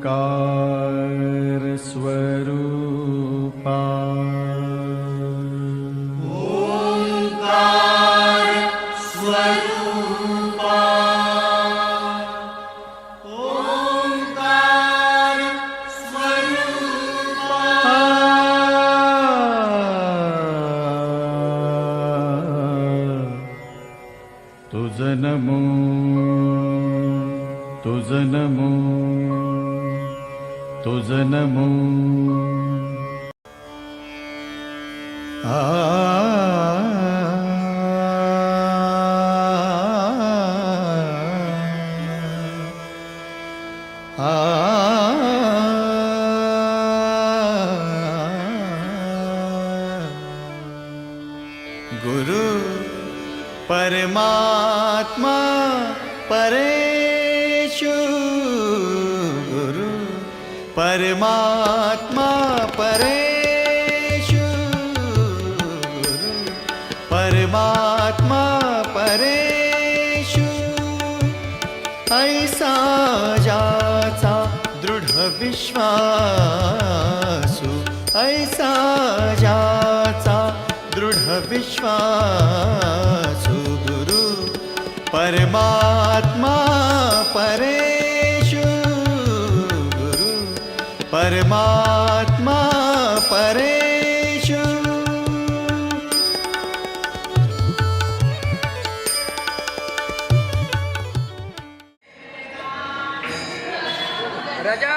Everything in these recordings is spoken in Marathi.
ओंकार स्वरूपा ओंकार स्वरूपा ओंकार स्वरूपा तुझ नमो तुझ नमो तुझ नमो गुरु परमात्मा परेषु गुरु परमात्मा परेषु गुरु परमात्मा परेषु ऐसा ज्याचा दृढ विश्वासु ऐसा ज्याचा दृढ विश्वासु गुरु परमात्मा परेषु गुरु परमात्मा परेषु राजा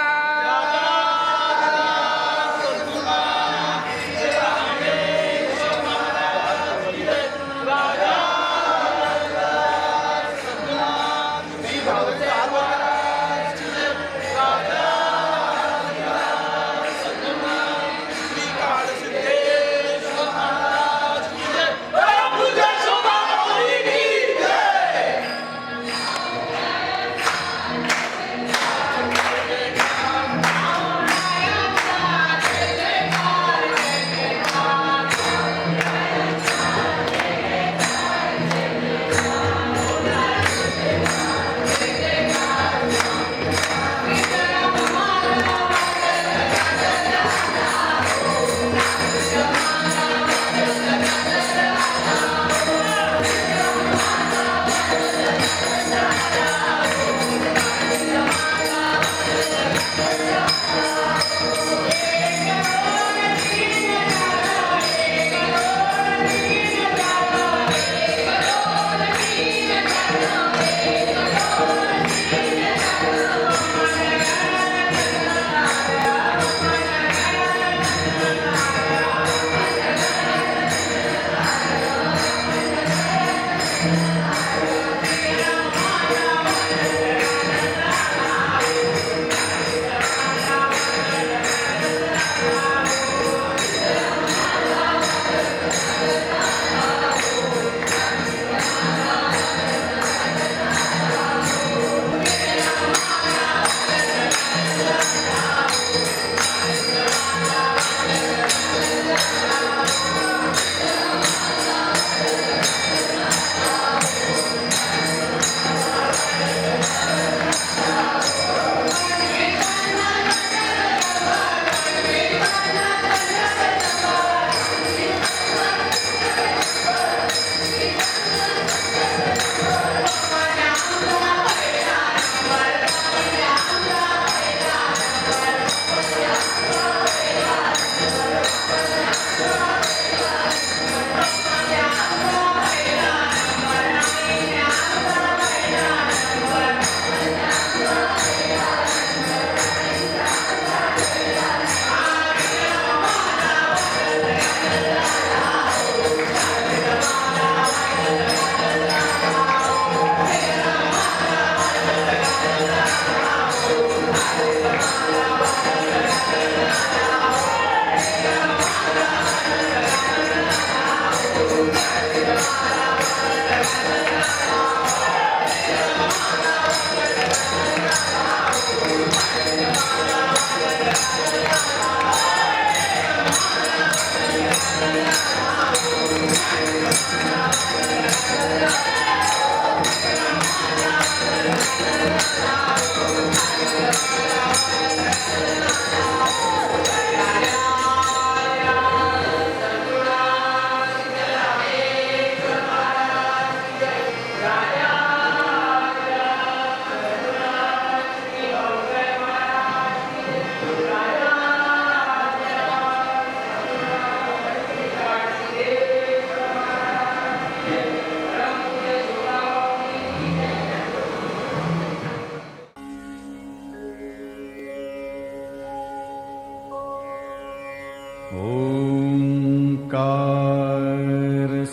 ओंकार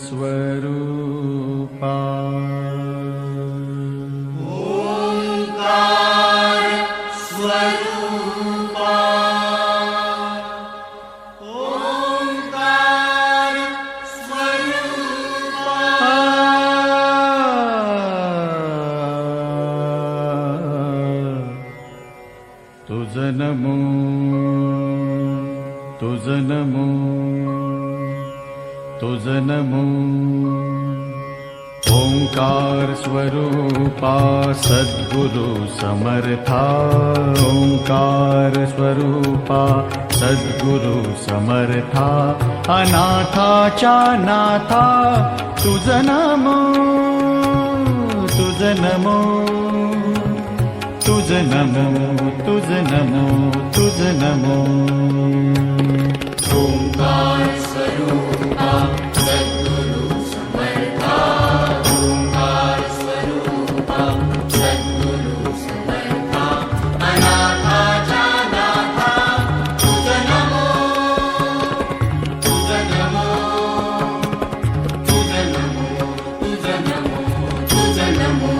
स्वरूपा ओंकार स्वरूपा ओंकार स्वरूपा तुझ नमो तुझ नमो तुझ नमो ओंकार स्वरूपा सद्गुरु समर्था ओंकार स्वरूपा सद्गुरु समर्था अनाथाच्या नाथा तुझ नमो तुझ नमो तुझ नमो तुझ नमो तुझ नमो ओंकार स्वरूपा सद्गुरु समर्था ओंकार स्वरूपा सद्गुरु समर्था अनाथाच्या नाथा तुझ नमो तुझ नमो तुझ नमो तुझ नमो तुझ नमो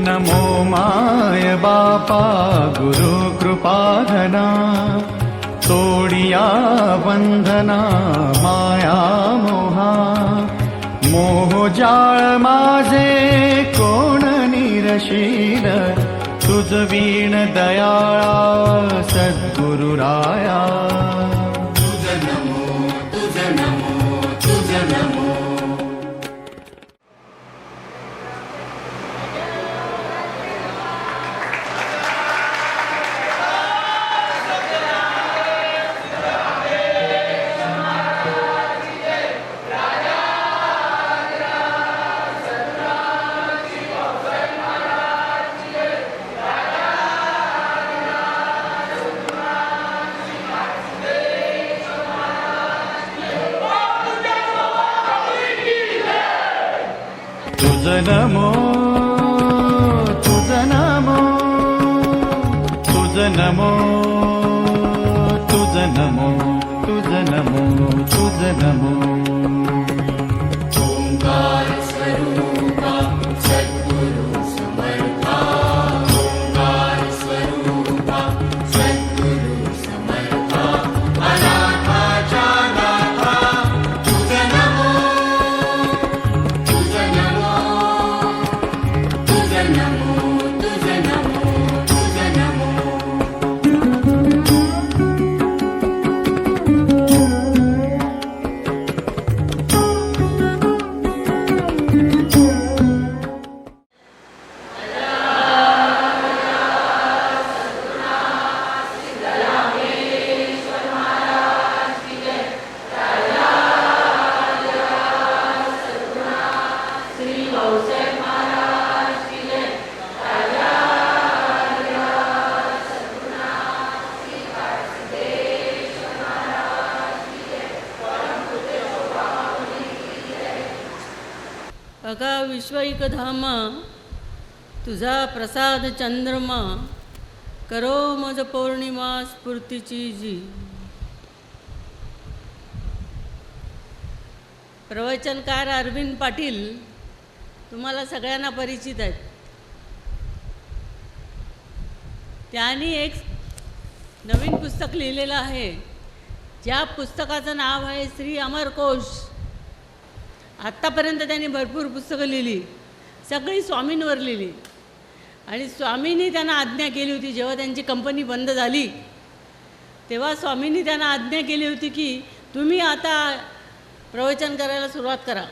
नमो माय बापा गुरु कृपाधना तोडिया बंधना माया मोहा मोहजाळ माझे कोण निरशील तुझ वीण दयाळा सद्गुरुराया तुझ नमो तुझ नमो तुझ नमो तुझ नमो तुझ नमो तुझ नमो तुझ नमो तुझ नमो तुझ नमो ओंकार स्वरूपा सद्गुरु समर्था ओंकार स्वरूपा सद्गुरु समर्था अनाथाच्या नाथा तुझ नमो तुझ नमो तुझ नमो तुझ नमो तुझ नमो अगा विश्वैकधामा तुझा प्रसाद चंद्रमा करो मज पौर्णिमा स्फूर्तीची जी. प्रवचनकार अरविंद पाटील तुम्हाला सगळ्यांना परिचित आहेत. त्यांनी एक नवीन पुस्तक लिहिलेलं आहे. ज्या पुस्तकाचं नाव आहे श्री अमरकोश. आत्तापर्यंत त्यांनी भरपूर पुस्तकं लिहिली, सगळी स्वामींवर लिहिली. आणि स्वामींनी त्यांना आज्ञा केली होती, जेव्हा त्यांची कंपनी बंद झाली तेव्हा स्वामींनी त्यांना आज्ञा केली होती की तुम्ही आता प्रवचन करायला सुरुवात करा.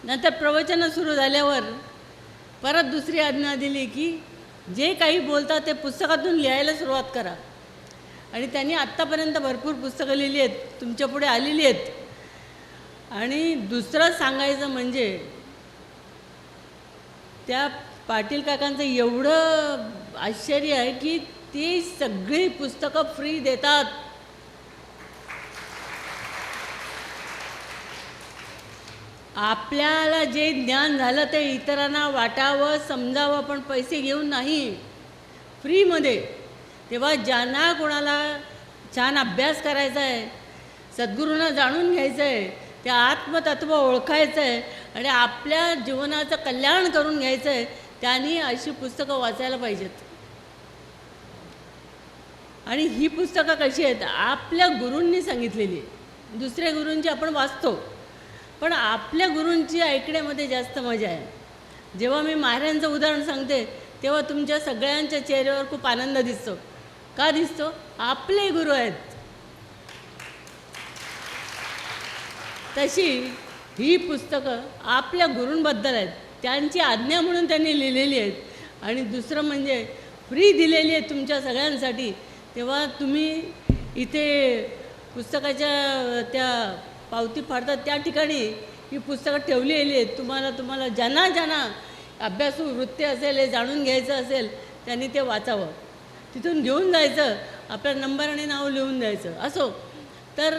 नंतर प्रवचनं सुरू झाल्यावर परत दुसरी आज्ञा दिली की जे काही बोलतात ते पुस्तकातून लिहायला सुरुवात करा. आणि त्यांनी आत्तापर्यंत भरपूर पुस्तकं लिहिली आहेत, तुमच्यापुढे आलेली आहेत. आणि दुसरं सांगायचं म्हणजे त्या पाटील काकांचं एवढं आश्चर्य आहे की ती सगळी पुस्तकं फ्री देतात. आपल्याला जे ज्ञान झालं ते इतरांना वाटावं, समजावं, पण पैसे घेऊन नाही, फ्रीमध्ये. तेव्हा ज्यांना कोणाला छान अभ्यास करायचा आहे, सद्गुरूंना जाणून घ्यायचं आहे, ते आत्मतत्व ओळखायचं आहे आणि आपल्या जीवनाचं कल्याण करून घ्यायचं आहे, त्यांनी अशी पुस्तकं वाचायला पाहिजेत. आणि ही पुस्तकं कशी आहेत? आपल्या गुरूंनी सांगितलेली. दुसऱ्या गुरूंची आपण वाचतो, पण आपल्या गुरूंची ऐकण्यामध्ये जास्त मजा आहे. जेव्हा मी महाराजांचं उदाहरण सांगते तेव्हा तुमच्या सगळ्यांच्या चेहऱ्यावर खूप आनंद दिसतो. का दिसतो? आपले गुरु आहेत. तशी ही पुस्तकं आपल्या गुरूंबद्दल आहेत, त्यांची आज्ञा म्हणून त्यांनी लिहिलेली आहेत. आणि दुसरं म्हणजे फ्री दिलेली आहे तुमच्या सगळ्यांसाठी. तेव्हा तुम्ही इथे पुस्तकाच्या त्या पावती फाडतात त्या ठिकाणी ही पुस्तकं ठेवलेली आहेत. तुम्हाला ज्यांना अभ्यासू वृत्ती असेल, हे जाणून घ्यायचं असेल, त्यांनी ते वाचावं. तिथून घेऊन जायचं, आपला नंबर आणि नाव लिहून द्यायचं. असो तर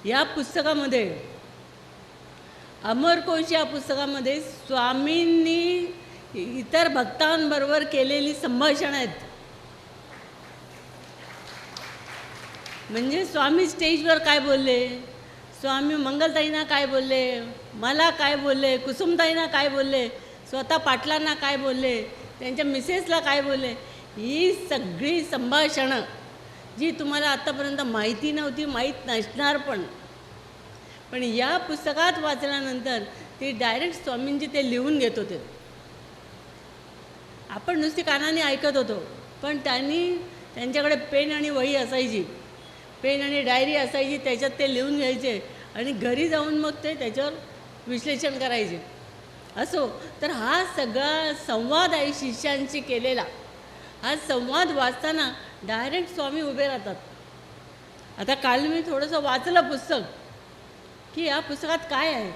या पुस्तकामध्ये, अमरकोश या पुस्तकामध्ये स्वामींनी इतर भक्तांबरोबर केलेली संभाषणं आहेत. म्हणजे स्वामी स्टेजवर काय बोलले, स्वामी मंगलताईंना काय बोलले, मला काय बोलले, कुसुमताईंना काय बोलले, स्वतः पाटलांना काय बोलले, त्यांच्या मिसेसला काय बोलले, ही सगळी संभाषणं जी तुम्हाला आत्तापर्यंत माहिती नव्हती, माहीत नसणार पण या पुस्तकात वाचल्यानंतर ते डायरेक्ट स्वामींची ते लिहून घेत होते. आपण नुसती कानाने ऐकत होतो, पण त्यांच्याकडे पेन आणि वही असायची, पेन आणि डायरी असायची, त्याच्यात ते लिहून घ्यायचे आणि घरी जाऊन मग ते त्याच्यावर विश्लेषण करायचे. असो तर हा सगळा संवाद आहे शिष्यांशी केलेला. हा संवाद वाचताना डायरेक्ट स्वामी उभे राहतात. आता काल मी थोडंसं वाचलं पुस्तक की या पुस्तकात काय आहे,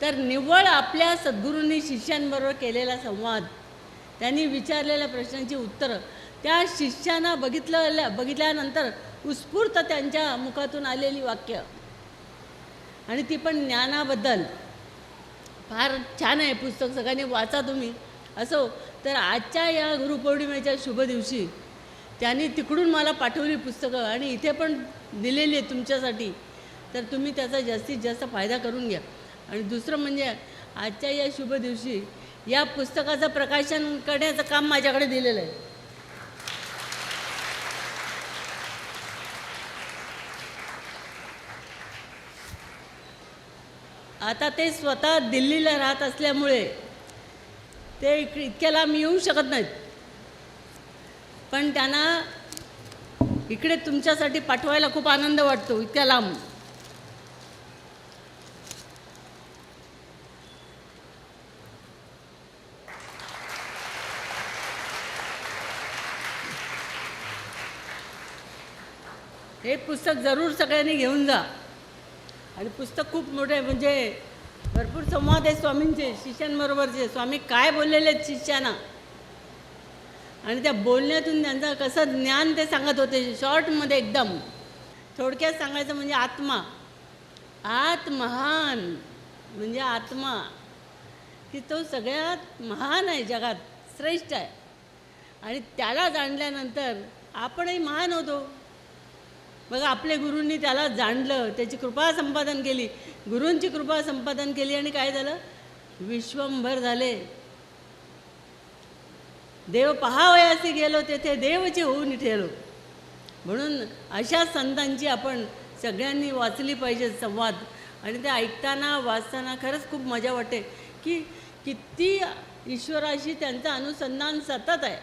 तर निव्वळ आपल्या सद्गुरूंनी शिष्यांबरोबर केलेला संवाद, त्यांनी विचारलेल्या प्रश्नांची उत्तरं, त्या शिष्यांना बघितल्यानंतर उत्स्फूर्त त्यांच्या मुखातून आलेली वाक्य, आणि ती पण ज्ञानाबद्दल. फार छान आहे पुस्तक, सगळ्यांनी वाचा तुम्ही. असो तर आजच्या या गुरुपौर्णिमेच्या शुभ दिवशी त्यांनी तिकडून मला पाठवली पुस्तकं आणि इथे पण दिलेली आहे तुमच्यासाठी. तर तुम्ही त्याचा जास्तीत जास्त फायदा करून घ्या. आणि दुसरं म्हणजे आजच्या या शुभ दिवशी या पुस्तकाचं प्रकाशन करण्याचं काम माझ्याकडे दिलेलं आहे. आता ते स्वतः दिल्लीला राहत असल्यामुळे ते इतक्या लांब येऊ शकत नाहीत, पण त्यांना इकडे तुमच्यासाठी पाठवायला खूप आनंद वाटतो इतक्या लांब. हे पुस्तक जरूर सगळ्यांनी घेऊन जा. आणि पुस्तक खूप मोठे, म्हणजे भरपूर संवाद आहे स्वामींचे शिष्यांबरोबरचे. स्वामी काय बोललेले आहेत शिष्यांना, आणि त्या बोलण्यातून त्यांचं कसं ज्ञान ते सांगत होते शॉर्टमध्ये एकदम. थोडक्यात सांगायचं म्हणजे आत्महान म्हणजे आत्मा, की तो सगळ्यात महान आहे, जगात श्रेष्ठ आहे. आणि त्याला जाणल्यानंतर आपणही महान होतो. बघा आपले गुरूंनी त्याला जाणलं, त्याची कृपा संपादन केली, गुरूंची कृपा संपादन केली, आणि काय झालं, विश्वंभर झाले. देव पहावयासी गेलो तेथे देवचे होऊन ठेलो. म्हणून अशा संतांची आपण सगळ्यांनी वाचली पाहिजे संवाद. आणि ते ऐकताना वाचताना खरंच खूप मजा वाटते की किती ईश्वराशी त्यांचं अनुसंधान सतत आहे.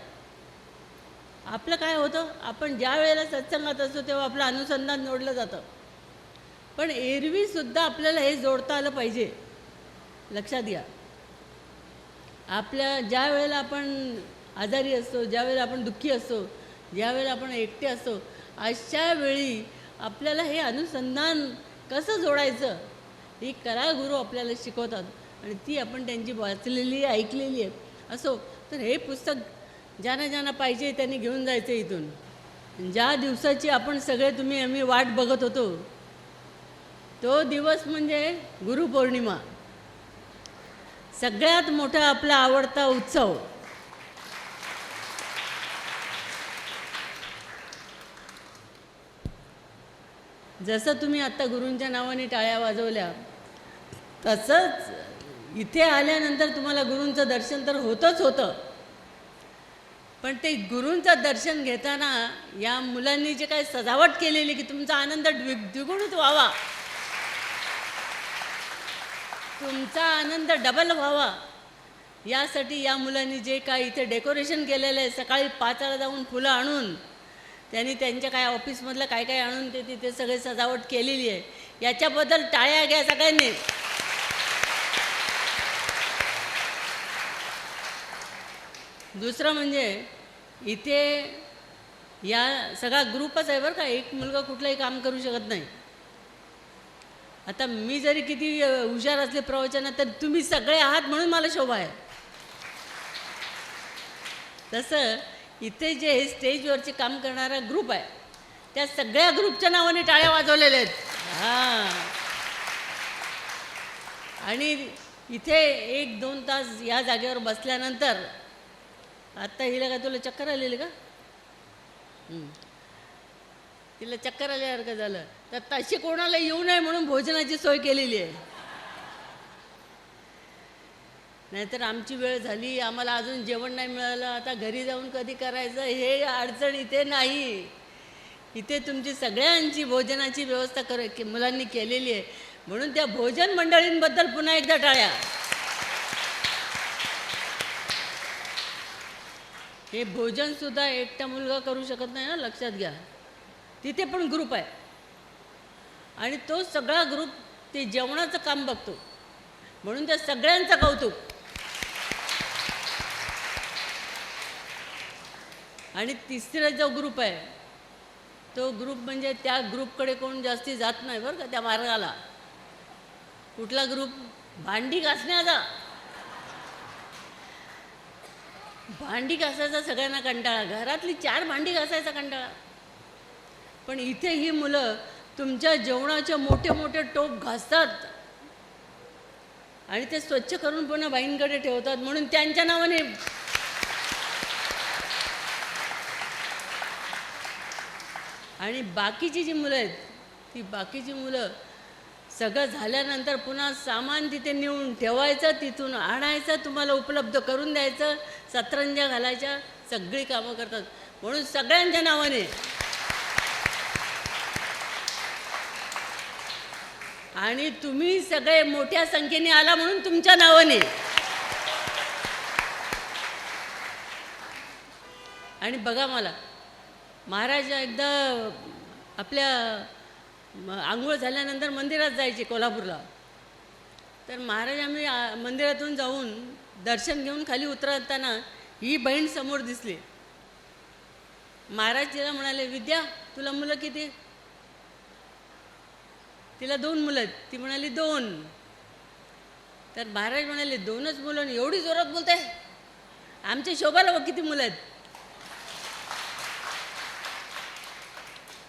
आपलं काय होतं, आपण ज्या वेळेला सत्संगात असतो तेव्हा आपलं अनुसंधान जोडलं जातं, पण एरवीसुद्धा आपल्याला हे जोडता आलं पाहिजे. लक्षात घ्या, आपल्या ज्या वेळेला आपण आजारी असतो, ज्या वेळेला आपण दुःखी असतो, ज्या वेळेला आपण एकटे असतो, अशा वेळी आपल्याला हे अनुसंधान कसं जोडायचं ही कला गुरु आपल्याला शिकवतात आणि ती आपण त्यांची वाचलेली ऐकलेली आहे. असो तर हे पुस्तक ज्यांना ज्यांना पाहिजे त्यांनी घेऊन जायचं इथून. ज्या दिवसाची आपण सगळे तुम्ही आम्ही वाट बघत होतो तो दिवस म्हणजे गुरुपौर्णिमा. सगळ्यात मोठा आपला आवडता उत्सव. जसं तुम्ही आत्ता गुरूंच्या नावाने टाळ्या वाजवल्या तसंच इथे आल्यानंतर तुम्हाला गुरूंचं दर्शन तर होतंच होतं, पण ते गुरूंचं दर्शन घेताना या मुलांनी जे काही सजावट केलेली की तुमचा आनंद द्विगुणित व्हावा, तुमचा आनंद डबल व्हावा, यासाठी या मुलांनी जे काय इथे डेकोरेशन केलेलं आहे, सकाळी 5ला जाऊन फुलं आणून त्यांनी त्यांच्या काय ऑफिसमधलं काय काय आणून ते तिथे सगळे सजावट केलेली आहे. याच्याबद्दल टाळ्या घ्या सगळ्यांनी. दुसरं म्हणजे इथे या सगळा ग्रुपच आहे बरं का, एक मुलगा कुठलंही काम करू शकत नाही. आता मी जरी किती हुशार असले प्रवचनात तर तुम्ही सगळे आहात म्हणून मला शोभा आहे. तसं इथे जे स्टेजवरचे काम करणारा ग्रुप आहे त्या सगळ्या ग्रुपच्या नावाने टाळ्या वाजवलेल्या आहेत. हां, आणि इथे 1-2 तास या जागेवर बसल्यानंतर आत्ता हिला काय तुला चक्कर आलेली का? तिला चक्कर आल्यासारखं झालं तर तशी कोणाला येऊ नये म्हणून भोजनाची सोय केलेली आहे. नाहीतर आमची वेळ झाली, आम्हाला अजून जेवण नाही मिळालं, आता घरी जाऊन कधी करायचं, हे अडचण इथे नाही. इथे तुमची सगळ्यांची भोजनाची व्यवस्था मुलांनी केलेली आहे. म्हणून त्या भोजन मंडळींबद्दल पुन्हा एकदा टाळ्या. हे भोजनसुद्धा एकटा मुलगा करू शकत नाही, लक्षात घ्या. तिथे पण ग्रुप आहे आणि तो सगळा ग्रुप ते जेवणाचं काम बघतो, म्हणून त्या सगळ्यांचं कौतुक. आणि तिसरा जो ग्रुप आहे तो ग्रुप म्हणजे त्या ग्रुपकडे कोण जास्ती जात नाही बरं का त्या मार्गाला. कुठला ग्रुप? भांडी घासण्याचा. भांडी घासायचा सगळ्यांना कंटाळा, घरातली 4 भांडी घासायचा कंटाळा. पण इथे ही मुलं तुमच्या जेवणाचे मोठे मोठे टोप घासतात आणि ते स्वच्छ करून पुन्हा बाईंकडे ठेवतात, म्हणून त्यांच्या नावाने. आणि बाकीची जी मुलं आहेत ती बाकीची मुलं सगळं झाल्यानंतर पुन्हा सामान तिथे नेऊन ठेवायचं, तिथून आणायचं, तुम्हाला उपलब्ध करून द्यायचं, सतरंज्या घालायच्या, सगळी कामं करतात, म्हणून सगळ्यांच्या नावाने. आणि तुम्ही सगळे मोठ्या संख्येने आला म्हणून तुमच्या नावाने. आणि बघा, मला महाराज एकदा आपल्या आंघोळ झाल्यानंतर मंदिरात जायचे कोल्हापूरला. तर महाराज आम्ही मंदिरातून जाऊन दर्शन घेऊन खाली उतरताना ही बहीण समोर दिसली. महाराज तिला म्हणाले, विद्या तुला मुलं किती? तिला 2 मुलं आहेत. ती म्हणाली 2. तर महाराज म्हणाले 2च मुलं एवढी जोरात बोलते? आमच्या शोभाला बघ किती मुलं आहेत.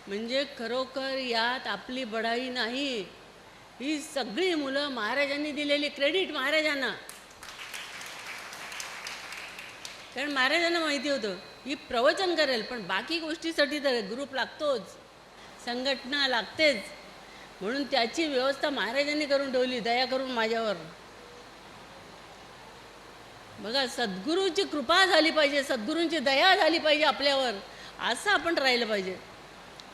म्हणजे खरोखर यात आपली बढाई नाही, ही सगळी मुलं महाराजांनी दिलेली क्रेडिट महाराजांना. कारण महाराजांना माहिती होतं ही प्रवचन करेल, पण बाकी गोष्टीसाठी तर ग्रुप लागतोच, संघटना लागतेच, म्हणून त्याची व्यवस्था महाराजांनी करून ठेवली, दया करून माझ्यावर. बघा, सद्गुरूची कृपा झाली पाहिजे, सद्गुरूंची दया झाली पाहिजे आपल्यावर, असं आपण राहिलं पाहिजे.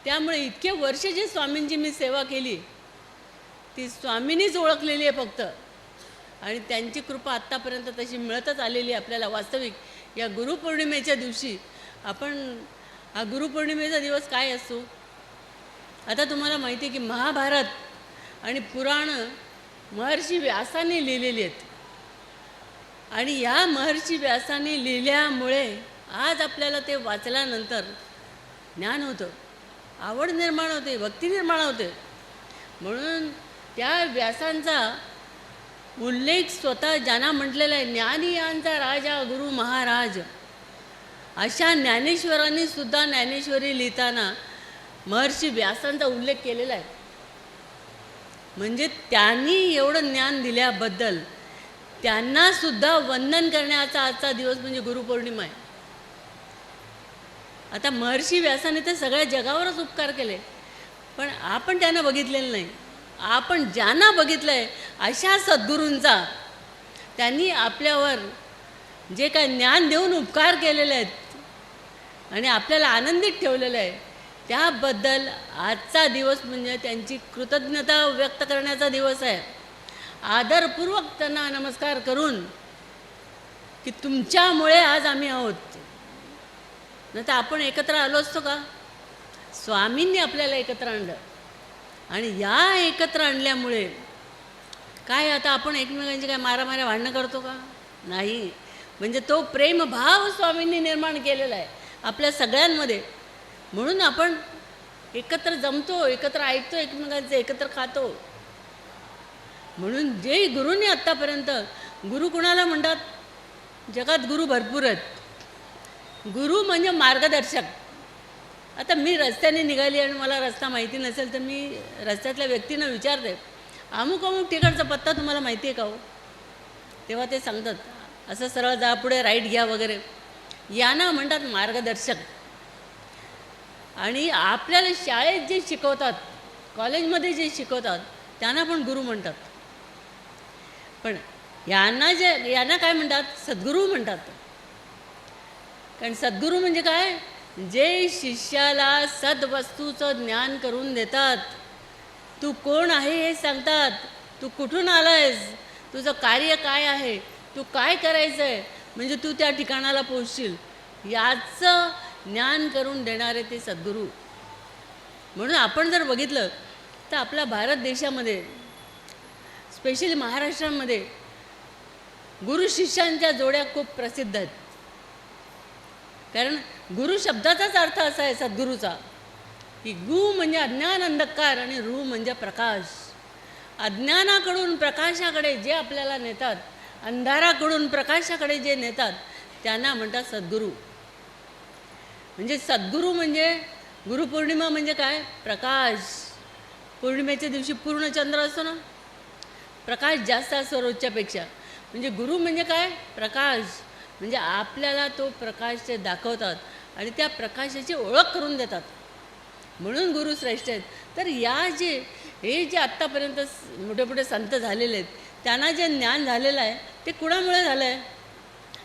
त्यामुळे इतके वर्ष जी स्वामींची मी सेवा केली ती स्वामींनीच ओळखलेली आहे फक्त, आणि त्यांची कृपा आत्तापर्यंत तशी मिळतच आलेली आहे आपल्याला. वास्तविक या गुरुपौर्णिमेच्या दिवशी आपण, हा गुरुपौर्णिमेचा दिवस काय असतो? आता तुम्हाला माहिती आहे की महाभारत आणि पुराण महर्षी व्यासाने लिहिलेली आहेत, आणि या महर्षी व्यासाने लिहिल्यामुळे आज आपल्याला ते वाचल्यानंतर ज्ञान होतं, आवड निर्माण होते, भक्ती निर्माण होते. म्हणून त्या व्यासांचा उल्लेख स्वतः ज्यांना म्हटलेला आहे, ज्ञानियांचा राजा गुरु महाराज, अशा ज्ञानेश्वरांनी सुद्धा ज्ञानेश्वरी लिहिताना महर्षी व्यासांचा उल्लेख केलेला आहे. म्हणजे त्यांनी एवढं ज्ञान दिल्याबद्दल त्यांना सुद्धा वंदन करण्याचा आजचा दिवस म्हणजे गुरुपौर्णिमा आहे. आता महर्षी व्यासाने तर सगळ्या जगावरच उपकार केले, पण आपण त्यांना बघितलेलं नाही. आपण ज्यांना बघितलं आहे अशा सद्गुरूंचा, त्यांनी आपल्यावर जे काय ज्ञान देऊन उपकार केलेले आहेत आणि आपल्याला आनंदित ठेवलेलं आहे, त्याबद्दल आजचा दिवस म्हणजे त्यांची कृतज्ञता व्यक्त करण्याचा दिवस आहे. आदरपूर्वक त्यांना नमस्कार करून की तुमच्यामुळे आज आम्ही आहोत, नाही तर आपण एकत्र आलो असतो का? स्वामींनी आपल्याला एकत्र आणलं आणि या एकत्र आणल्यामुळे काय आता आपण एकमेकांची काय मारामाऱ्या भांडणं करतो का? नाही. म्हणजे तो प्रेमभाव स्वामींनी निर्माण केलेला आहे आपल्या सगळ्यांमध्ये. म्हणून आपण एकत्र जमतो, एकत्र ऐकतो एकमेकांचं, एकत्र खातो. म्हणून जे गुरूंनी आत्तापर्यंत, गुरु कुणाला म्हणतात? जगात गुरु भरपूर आहेत. गुरु म्हणजे मार्गदर्शक. आता मी रस्त्याने निघाली आणि मला रस्ता माहिती नसेल तर मी रस्त्यातल्या व्यक्तींना विचारते, अमुक अमुक ठिकाणचा पत्ता तुम्हाला माहिती आहे का हो? तेव्हा ते सांगतात असं सरळ जा, पुढे राईट घ्या वगैरे. यांना म्हणतात मार्गदर्शक. आणि आपल्याला शाळेत जे शिकवतात, कॉलेजमध्ये जे शिकवतात, त्यांना पण गुरु म्हणतात. पण यांना काय म्हणतात? सद्गुरू म्हणतात. कारण सद्गुरू म्हणजे काय? जे शिष्याला सद्वस्तूचं ज्ञान करून देतात. तू कोण आहे हे सांगतात, तू कुठून आला आहेस, तुझं कार्य काय आहे, तू काय करायचं आहे, म्हणजे तू त्या ठिकाणाला पोहोचशील, याचं ज्ञान करून देणारे ते सद्गुरू. म्हणून आपण जर बघितलं तर आपल्या भारत देशामध्ये, स्पेशली महाराष्ट्रामध्ये, गुरु शिष्यांच्या जोड्या खूप प्रसिद्ध आहेत. कारण गुरु शब्दाचाच अर्थ असा आहे सद्गुरूचा की गु म्हणजे अज्ञान अंधकार आणि रू म्हणजे प्रकाश. अज्ञानाकडून प्रकाशाकडे जे आपल्याला नेतात, अंधाराकडून प्रकाशाकडे जे नेतात, त्यांना म्हणतात सद्गुरू. म्हणजे सद्गुरू म्हणजे गुरुपौर्णिमा म्हणजे काय? प्रकाश. पौर्णिमेच्या दिवशी पूर्ण चंद्र असतो ना, प्रकाश जास्त असतो रोजच्यापेक्षा. म्हणजे गुरु म्हणजे काय? प्रकाश. म्हणजे आपल्याला तो प्रकाश ते दाखवतात आणि त्या प्रकाशाची ओळख करून देतात. म्हणून गुरु श्रेष्ठ आहेत. तर हे जे आत्तापर्यंत मोठे मोठे संत झालेले आहेत, त्यांना जे ज्ञान झालेलं आहे ते कुणामुळे झालं आहे?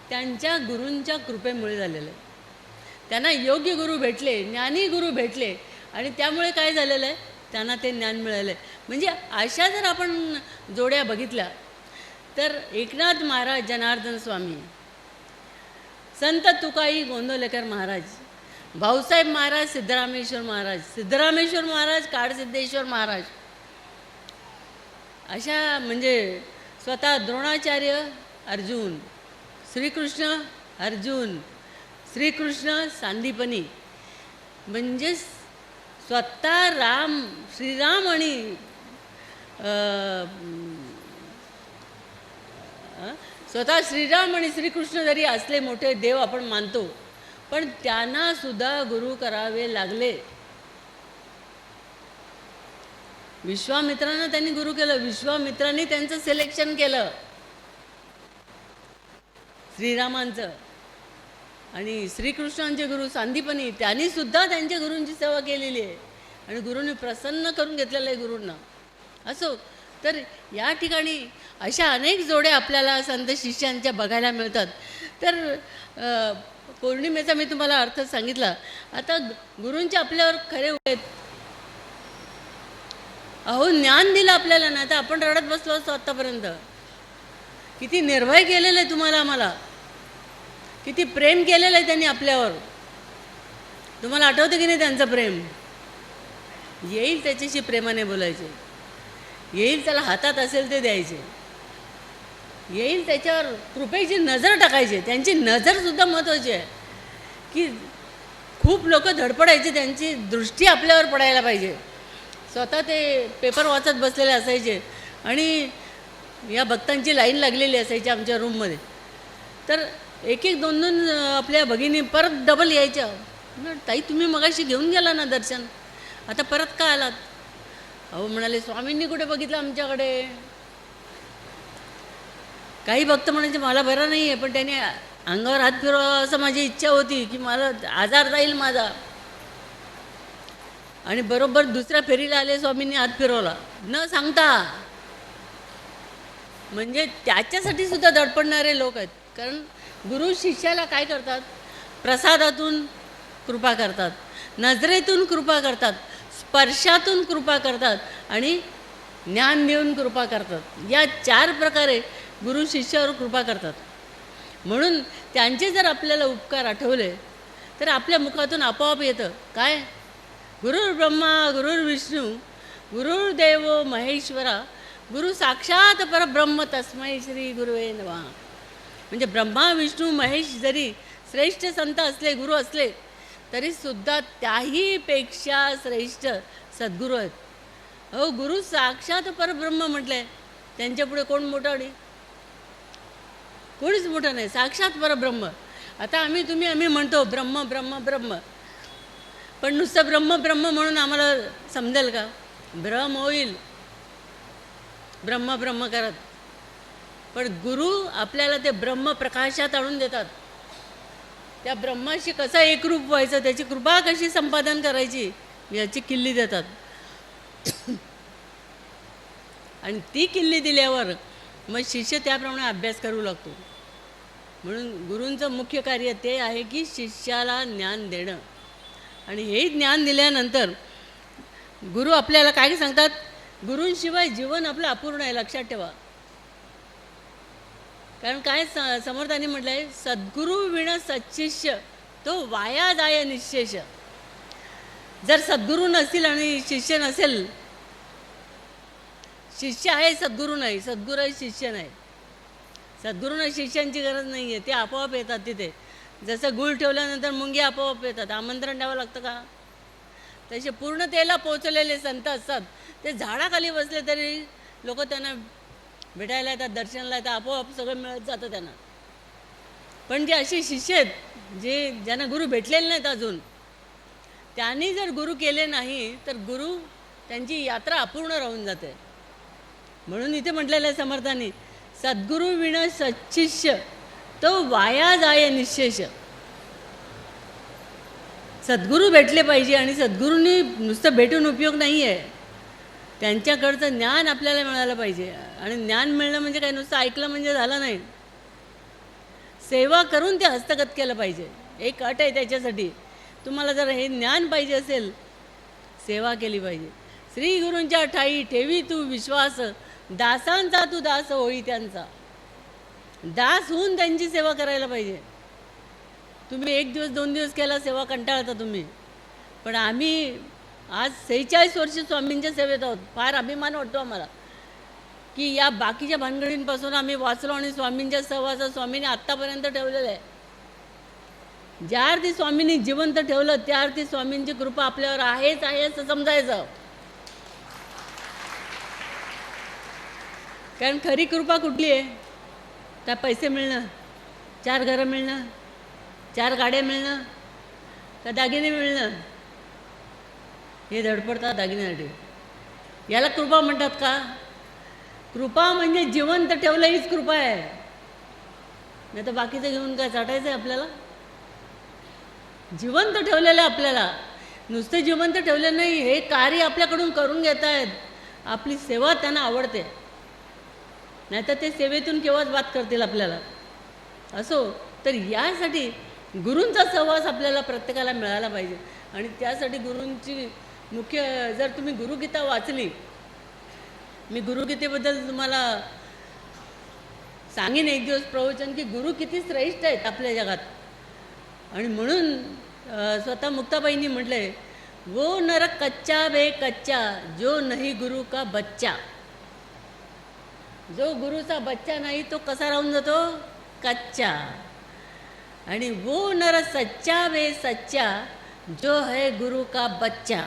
त्यांच्या गुरूंच्या कृपेमुळे झालेलं आहे. त्यांना योग्य गुरु भेटले, ज्ञानी गुरु भेटले आणि त्यामुळे काय झालेलं आहे? त्यांना ते ज्ञान मिळालं आहे. म्हणजे अशा जर आपण जोड्या बघितल्या तर एकनाथ महाराज जनार्दन स्वामी, संत तुकाई गोंदवलेकर महाराज, भाऊसाहेब महाराज, सिद्धरामेश्वर महाराज, सिद्धरामेश्वर महाराज, काडसिद्धेश्वर महाराज, अशा म्हणजे स्वतः द्रोणाचार्य अर्जुन, श्रीकृष्ण अर्जुन, श्रीकृष्ण सांदीपनी, म्हणजे स्वतः श्रीराम आणि स्वतः श्रीराम आणि श्रीकृष्ण जरी असले मोठे देव आपण मानतो, पण त्यांना सुद्धा गुरु करावे लागले. विश्वामित्रांना त्यांनी गुरु केलं. विश्वामित्रांनी त्यांचं सिलेक्शन केलं श्रीरामांचं. आणि श्रीकृष्णांचे गुरु सांदीपनी, त्यांनी सुद्धा त्यांच्या गुरूंची सेवा केलेली आहे आणि गुरूंनी प्रसन्न करून घेतलेलं आहे गुरूंना. असो तर या ठिकाणी अशा अनेक जोड्या आपल्याला संत शिष्यांच्या बघायला मिळतात. तर पौर्णिमेचा मी तुम्हाला अर्थ सांगितला. आता गुरूंचे आपल्यावर खरे आहेत. अहो ज्ञान दिलं आपल्याला ना, तर आपण रडत बसलो असतो आत्तापर्यंत. किती निर्भय केलेलं आहे तुम्हाला, आम्हाला किती प्रेम केलेलं आहे त्यांनी आपल्यावर. तुम्हाला आठवतं की नाही त्यांचं प्रेम? येईल त्याच्याशी प्रेमाने बोलायचे, येईल त्याला हातात असेल ते द्यायचे, येईल त्याच्यावर कृपेची नजर टाकायची. त्यांची नजरसुद्धा महत्त्वाची आहे की खूप लोक धडपडायचे, त्यांची दृष्टी आपल्यावर पडायला पाहिजे. स्वतः ते पेपर वाचत बसलेले असायचे आणि या भक्तांची लाईन लागलेली असायची आमच्या रूममध्ये. तर एक एक दोन दोन आपल्या भगिनी परत डबल यायच्या. म्हणलं, ताई तुम्ही मगाशी घेऊन गेला ना दर्शन, आता परत का आलात? अहो म्हणाले, स्वामींनी कुठे बघितलं आमच्याकडे. काही भक्त म्हणायचे मला बरं नाही आहे, पण त्याने अंगावर हात फिरवा असं माझी इच्छा होती की मला आजार जाईल माझा. आणि बरोबर दुसऱ्या फेरीला आले, स्वामींनी हात फिरवला न सांगता. म्हणजे त्याच्यासाठी सुद्धा धडपडणारे लोक आहेत. कारण गुरु शिष्याला काय करतात? प्रसादातून कृपा करतात, नजरेतून कृपा करतात, स्पर्शातून कृपा करतात आणि ज्ञान देऊन कृपा करतात. या 4 प्रकारे गुरु शिष्यावर कृपा करतात. म्हणून त्यांचे जर आपल्याला उपकार आठवले तर आपल्या मुखातून आपोआप येतं काय? गुरुर् ब्रह्मा गुरुर्विष्णू गुरुर्देव महेश्वरा गुरु साक्षात परब्रह्म तस्मै श्री गुरुवे नमः. म्हणजे ब्रह्मा विष्णू महेश जरी श्रेष्ठ संत असले, गुरु असले, तरीसुद्धा त्याहीपेक्षा श्रेष्ठ सद्गुरू आहेत. हो, गुरु साक्षात परब्रह्म म्हटलं आहे, त्यांच्यापुढे कोण मोठं नाही, कोणीच मोठं नाही, साक्षात परब्रह्म. आता आम्ही म्हणतो ब्रह्म ब्रह्म ब्रह्म, पण नुसतं ब्रह्म ब्रह्म म्हणून आम्हाला समजेल का? भ्रम होईल ब्रह्म ब्रह्म करत. पण गुरु आपल्याला ते ब्रह्म प्रकाशात आणून देतात. त्या ब्रह्माशी कसं एकरूप व्हायचं, त्याची कृपा कशी संपादन करायची याची किल्ली देतात. आणि ती किल्ली दिल्यावर मग शिष्य त्याप्रमाणे अभ्यास करू लागतो. म्हणून गुरूंचं मुख्य कार्य ते आहे की शिष्याला ज्ञान देणं. आणि हे ज्ञान दिल्यानंतर गुरु आपल्याला काय सांगतात? गुरूंशिवाय जीवन आपलं अपूर्ण आहे, लक्षात ठेवा. कारण काय समर्थांनी म्हटलं आहे, सद्गुरू विण सच्शिष्य तो वाया जाय निशेष. जर सद्गुरू नसतील आणि शिष्य नसेल, शिष्य आहे सद्गुरू नाही, सद्गुरू आहे शिष्य नाही. सद्गुरूंना शिष्यांची गरज नाही आहे, ते आपोआप येतात तिथे. जसं गुळ ठेवल्यानंतर मुंगी आपोआप येतात, आमंत्रण द्यावं लागतं का? तसे पूर्णतेला पोचलेले संत असतात, ते झाडाखाली बसले तरी लोक त्यांना भेटायला येतात, दर्शनाला येतात, आपोआप सगळं मिळत जातं त्यांना. पण जे असे शिष्य आहेत ज्यांना गुरु भेटलेले नाहीत अजून, त्यांनी जर गुरु केले नाही तर गुरु त्यांची यात्रा अपूर्ण राहून जाते. म्हणून इथे म्हटलेलं आहे समर्थांनी, सद्गुरू विण सच्शिष्य तो वाया जाय निशेष. सद्गुरू भेटले पाहिजे आणि सद्गुरूंनी नुसतं भेटून उपयोग नाही आहे, त्यांच्याकडचं ज्ञान आपल्याला मिळालं पाहिजे. आणि ज्ञान मिळणं म्हणजे काय नुसतं ऐकलं म्हणजे झालं नाही, सेवा करून ते हस्तगत केलं पाहिजे. एक अट आहे त्याच्यासाठी, तुम्हाला जर हे ज्ञान पाहिजे असेल, सेवा केली पाहिजे. श्री गुरूंच्या ठाई ठेवी तू विश्वास, दासांचा तू दास होई त्यांचा. दास होऊन त्यांची सेवा करायला पाहिजे. तुम्ही 1 दिवस 2 दिवस केला सेवा, कंटाळता तुम्ही. पण आम्ही आज 46 वर्ष स्वामींच्या सेवेत आहोत. फार अभिमान वाटतो आम्हाला की या बाकीच्या भानगडींपासून आम्ही वाचलो आणि स्वामींच्या सहवासात स्वामींनी आत्तापर्यंत ठेवलेलं आहे. ज्या अर्थी स्वामींनी जिवंत ठेवलं, त्या अर्थी स्वामींची कृपा आपल्यावर आहेच आहे असं समजायचं. कारण खरी कृपा कुठली आहे? त्या पैसे मिळणं, 4 घरं मिळणं, 4 गाड्या मिळणं, का दागिने मिळणं? हे धडपडतात दागिन्यासाठी. याला कृपा म्हणतात का? कृपा म्हणजे जिवंत ठेवलं हीच कृपा आहे. नाही तर बाकीचं घेऊन काय चाटायचं आहे आपल्याला? जिवंत ठेवलेलं आपल्याला, नुसतं जिवंत ठेवलं नाही, हे कार्य आपल्याकडून करून घेत आहेत. आपली सेवा त्यांना आवडते, नाहीतर ते सेवेतून केव्हाच बात करतील आपल्याला. असो तर यासाठी गुरूंचा सहवास आपल्याला प्रत्येकाला मिळाला पाहिजे. आणि त्यासाठी गुरूंची मुख्य, जर तुम्ही गुरुगीता वाचली, मी गुरुगीतेबद्दल तुम्हाला सांगेन एक दिवस प्रवचन की गुरु किती श्रेष्ठ आहेत आपल्या जगात. आणि म्हणून स्वतः मुक्ताबाईंनी म्हटलं आहे, वो नर कच्चा बे कच्चा जो नहीं गुरु का बच्चा. जो गुरुचा बच्चा नाही तो कसा राहून जातो? कच्चा. आणि वो नर सच्चा बे सच्चा जो है गुरु का बच्चा.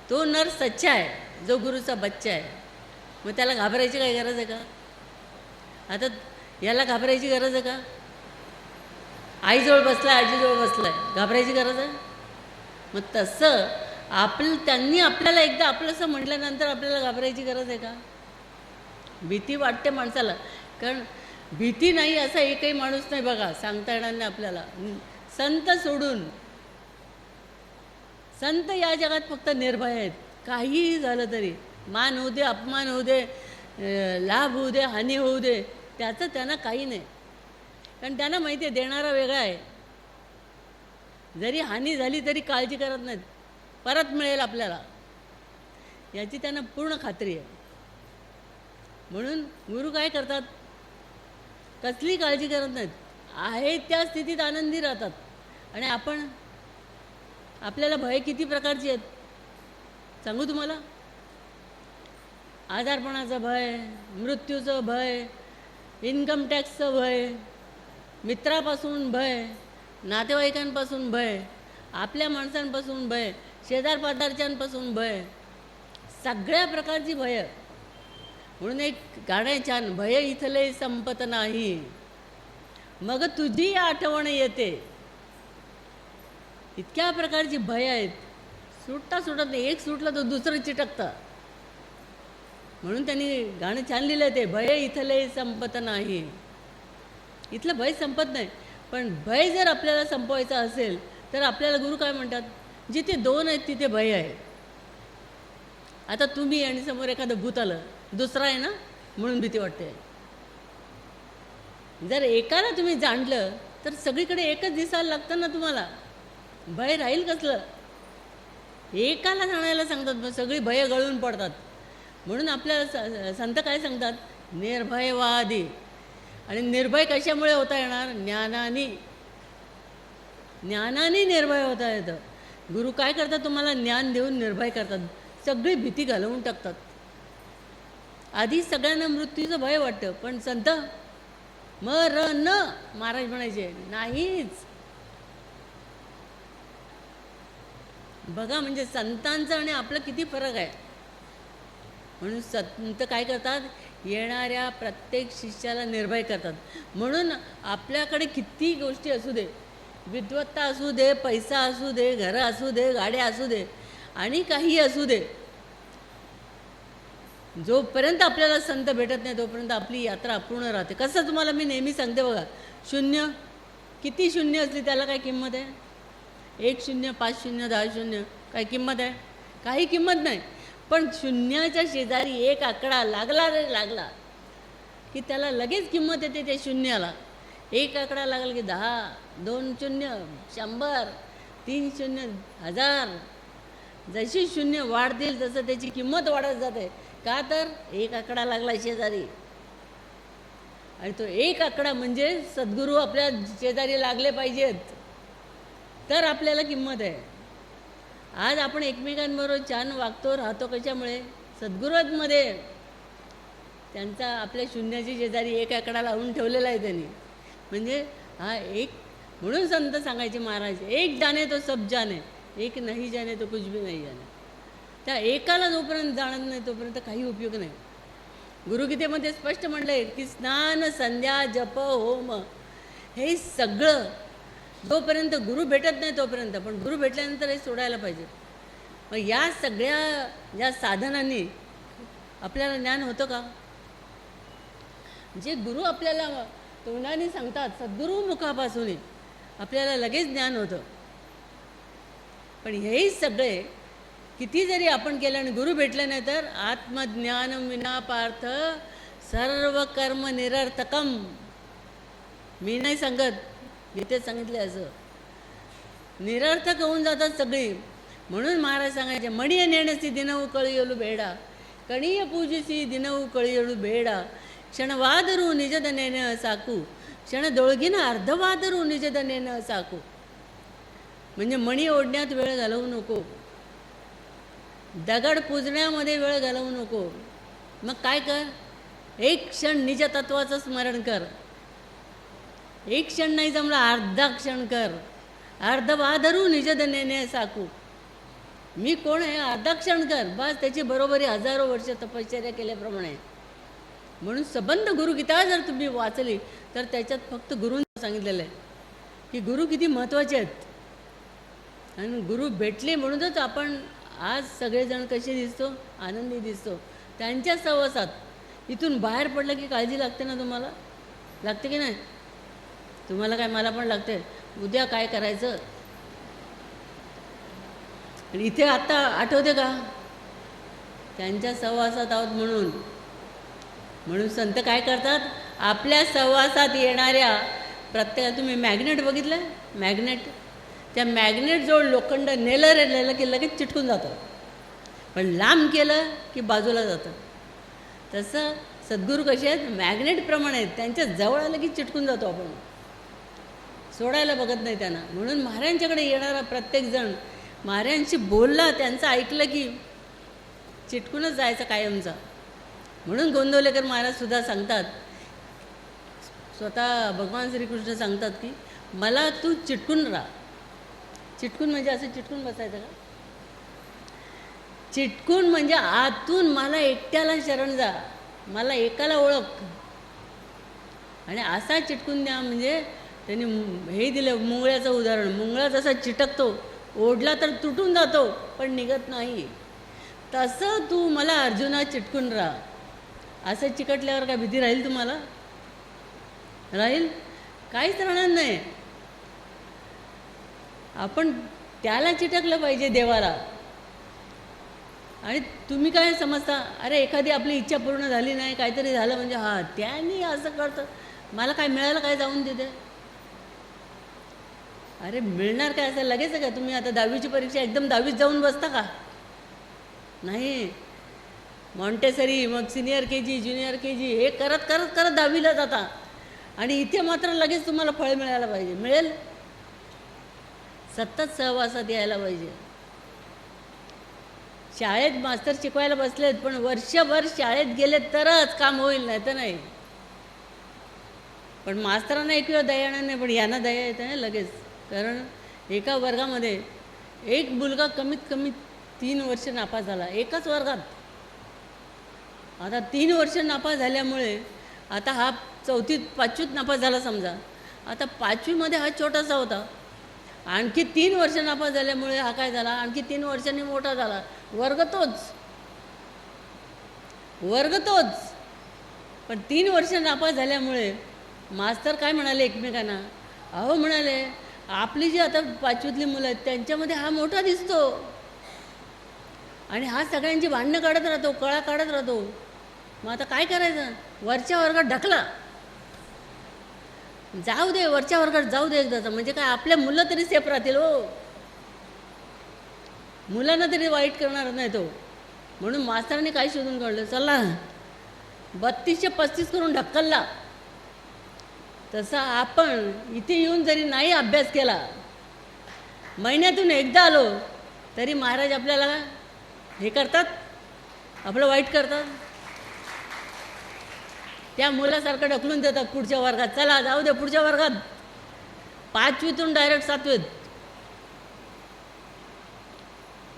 तो नर सच्चा आहे, जो गुरुचा बच्चा आहे. मग त्याला घाबरायची काही गरज आहे का? आता याला घाबरायची गरज आहे का? आईजवळ बसलाय, आजीजवळ बसलाय, घाबरायची गरज आहे? मग तसं त्यांनी आपल्याला एकदा आपलंसं म्हटल्यानंतर आपल्याला घाबरायची गरज आहे का? भीती वाटते माणसाला, कारण भीती नाही असा एकही माणूस नाही बघा, सांगता येणार नाही आपल्याला. संत सोडून, संत या जगात फक्त निर्भय आहेत. काहीही झालं तरी, मान होऊ दे, अपमान होऊ दे, लाभ होऊ दे, हानी होऊ दे, त्याचं त्यांना काही नाही. कारण त्यांना माहिती आहे देणारा वेगळा आहे. जरी हानी झाली तरी काळजी करत नाहीत, परत मिळेल आपल्याला, याची त्यांना पूर्ण खात्री आहे. म्हणून गुरु काय करतात? कसली काळजी करत नाहीत, आहे त्या स्थितीत आनंदी राहतात. आणि आपल्याला भय किती प्रकारची आहेत सांगू तुम्हाला? आजारपणाचं भय, मृत्यूचं भय, इन्कम टॅक्सचं भय, मित्रापासून भय, नातेवाईकांपासून भय, आपल्या माणसांपासून भय, शेजारपाजारच्यांपासून भय, सगळ्या प्रकारची भय. म्हणून एक गाणं आहे छान, भय इथले संपत नाही, मग तुझी आठवण येते. इतक्या प्रकारची भय आहेत, सुटता सुटत नाही. एक सुटलं तर दुसरं चिटकतं. म्हणून त्यांनी गाणं छान लिहिलं ते, भय इथले संपत नाही. इथलं भय संपत नाही, पण भय जर आपल्याला संपवायचं असेल तर आपल्याला गुरु काय म्हणतात? जिथे दोन आहेत तिथे भय आहे. आता तुम्ही आणि समोर एखादं भूत आलं, दुसरा आहे ना, म्हणून भीती वाटते. जर एकाला तुम्ही जाणलं तर सगळीकडे एकच दिसायला लागतं ना तुम्हाला, भय राहील कसलं? एकाला जाणायला सांगतात, मग सगळी भय गळून पडतात. म्हणून आपल्याला संत काय सांगतात? निर्भयवादी. आणि निर्भय कशामुळे होता येणार? ज्ञानाने. ज्ञानाने निर्भय होता येतं. गुरु काय करतात? तुम्हाला ज्ञान देऊन निर्भय करतात, सगळी भीती घालवून टाकतात. आधी सगळ्यांना मृत्यूचं भय वाटतं, पण संत मरण महाराज म्हणायचे नाहीच. बघा म्हणजे संतांचं आणि आपलं किती फरक आहे. म्हणून संत काय करतात? येणाऱ्या प्रत्येक शिष्याला निर्भय करतात. म्हणून आपल्याकडे किती गोष्टी असू दे, विद्वत्ता असू दे, पैसा असू दे, घरं असू दे, गाड्या असू दे, आणि काही असू दे, जोपर्यंत आपल्याला संत भेटत नाही तोपर्यंत आपली यात्रा अपूर्ण राहते. कसं तुम्हाला मी नेहमी सांगते बघा, शून्य, किती शून्य असली त्याला काय किंमत आहे? 1 शून्य, 5 शून्य, 10 शून्य, काय किंमत आहे? काही किंमत नाही. पण शून्याच्या शेजारी एक आकडा लागला रे लागला की त्याला लगेच किंमत येते त्या शून्याला. एक आकडा लागला की 10, 2 शून्य, 100, 3 शून्य, 1000. जशी शून्य वाढतील तसं त्याची किंमत वाढत जाते. का तर एक आकडा लागला शेजारी. आणि तो एक आकडा म्हणजे सद्गुरू आपल्या शेजारी लागले पाहिजेत, तर आपल्याला किंमत आहे. आज आपण एकमेकांबरोबर छान वागतो, राहतो, कशामुळे? सद्गुरूंमध्ये त्यांचा आपल्या शून्याची शेजारी एक आकडा लावून ठेवलेला आहे त्यांनी. म्हणजे हा एक, म्हणून संत सांगायचे महाराज, एक जाने तो सब जाने, एक नाही जाने तो कुछ भी नाही जाने. त्या एकाला जोपर्यंत जाणत नाही तोपर्यंत काही उपयोग नाही. गुरुगीतेमध्ये स्पष्ट म्हटलं आहे की स्नान, संध्या, जप, होम, हे सगळं जोपर्यंत गुरु भेटत नाही तोपर्यंत, पण गुरु भेटल्यानंतर हे सोडायला पाहिजे. मग या सगळ्या ज्या साधनांनी आपल्याला ज्ञान होतं का? जे गुरु आपल्याला तोंडाने सांगतात, सद्गुरू मुखापासून आपल्याला लगेच ज्ञान होतं. पण हेही सगळे किती जरी आपण केलं आणि गुरु भेटले नाही तर आत्मज्ञान विना पार्थ सर्व कर्म निरर्थकम. मी नाही सांगत, गीतेत सांगितले असं. निरर्थक होऊन जातात सगळी. म्हणून महाराज सांगायचे, मणिय नेणसी दिनवू कळियलू बेडा, कणिय पूजिसी दिनवू कळियलू बेडा, क्षणवादरू निजदनेन साकू, क्षण दोळगीन अर्धवादरू निजदनेन साकू. म्हणजे मणी ओढण्यात वेळ घालवू नको, दगड पूजण्यामध्ये वेळ घालवू नको. मग काय कर? एक क्षण निज तत्वाचं स्मरण कर. एक क्षण नाही जमला, अर्धा क्षण कर. अर्धवादरू निजदनेने साकू. मी कोण आहे अर्धा क्षण कर बस त्याची बरोबरी हजारो वर्ष तपश्चर्या केल्याप्रमाणे. म्हणून संबंध गुरुगीता जर तुम्ही वाचली तर त्याच्यात फक्त गुरूंचं सांगितलेलं आहे की गुरु किती महत्त्वाचे आहेत. आणि गुरु भेटले म्हणूनच आपण आज सगळेजण कसे दिसतो, आनंदी दिसतो त्यांच्या सहवासात. इथून बाहेर पडलं की काळजी लागते ना तुम्हाला, लागते की नाही? तुम्हाला काय, मला पण लागते. उद्या काय करायचं. आणि इथे आत्ता आठवते का त्यांच्या सहवासात आहोत म्हणून. म्हणून संत काय करतात, आपल्या सहवासात येणाऱ्या प्रत्येक, तुम्ही मॅग्नेट बघितलं, मॅग्नेट, त्या मॅग्नेटजवळ लोखंड नेलं की लगेच चिटकून जातं, पण लांब केलं की बाजूला जातं. तसं सद्गुरू कसे आहेत, मॅग्नेटप्रमाणे आहेत. त्यांच्या जवळ आलं की चिटकून जातो आपण, सोडायला बघत नाही त्यांना. म्हणून महाराजांच्याकडे येणारा प्रत्येकजण महाराजांशी बोलला, त्यांचं ऐकलं की चिटकूनच जायचं कायमचा. म्हणून गोंदवलेकर महाराजसुद्धा सांगतात, स्वतः भगवान श्रीकृष्ण सांगतात की मला तू चिटकून राहा. चिटकून म्हणजे असं चिटकून बसायचं का? चिटकून म्हणजे आतून मला एकट्याला शरण जा, मला एकाला ओळख. आणि असा चिटकून द्या. म्हणजे त्यांनी हे दिलं मुंगळ्याचं उदाहरण. मुंगळा जसा चिटकतो, ओढला तर तुटून जातो पण निघत नाही, तसं तू मला अर्जुना चिटकून राहा. असं चिकटल्यावर काय भीती राहील तुम्हाला? राहील? काहीच राहणार नाही. आपण त्याला चिटकलं पाहिजे, देवाला. आणि तुम्ही काय समजता, अरे एखादी आपली इच्छा पूर्ण झाली नाही, काहीतरी झालं म्हणजे हां त्यांनी असं करतं, मला काय मिळालं काय जाऊन तिथे. अरे मिळणार काय असं लगेच आहे का? तुम्ही आता 10वीची परीक्षा एकदम 10वीत जाऊन बसता का? नाही. मॉन्टेसरी, मग सिनियर KG, ज्युनियर KG हे करत करत करत 10वीला जाता. आणि इथे मात्र लगेच तुम्हाला फळ मिळायला पाहिजे. मिळेल? सतत सहवासात यायला पाहिजे. शाळेत मास्तर शिकवायला बसलेत पण वर्षभर शाळेत गेलेत तरच काम होईल, नाही तर नाही. पण मास्तरांना एक वेळ दया येणार नाही, पण यांना दया येते ना लगेच. कारण एका वर्गामध्ये एक मुलगा कमीत कमी 3 वर्ष नापास झाला एकाच वर्गात. आता 3 वर्ष नापास झाल्यामुळे आता हा 4थीत 5वीत नापास झाला समजा. आता 5वीमध्ये हा छोटासा होता, आणखी 3 वर्ष नापास झाल्यामुळे हा काय झाला, आणखी 3 वर्षांनी मोठा झाला. वर्ग तोच. पण 3 वर्ष नापास झाल्यामुळे मास्तर काय म्हणाले एकमेकांना, अहो म्हणाले आपली जी आता 5वीतली मुलं आहेत त्यांच्यामध्ये हा मोठा दिसतो आणि हा सगळ्यांची भांडणं काढत राहतो, कळा काढत राहतो. मग आता काय करायचं? वरच्या वर्गात ढकला, जाऊ दे, वरच्या वर्गात जाऊ दे एकदाचा. म्हणजे काय, आपल्या मुलं तरी सेफ राहतील हो, मुलांना तरी वाईट करणार नाही तो. म्हणून मास्तरांनी काय शोधून काढलं, चला 3235 करून ढक्कलला. तसा आपण इथे येऊन जरी नाही अभ्यास केला, महिन्यातून एकदा आलो तरी महाराज आपल्याला हे करतात, आपलं वाईट करतात. त्या मुलासारखं ढकलून देतात पुढच्या वर्गात, चला जाऊ दे पुढच्या वर्गात. 5वीतून डायरेक्ट 7वीत.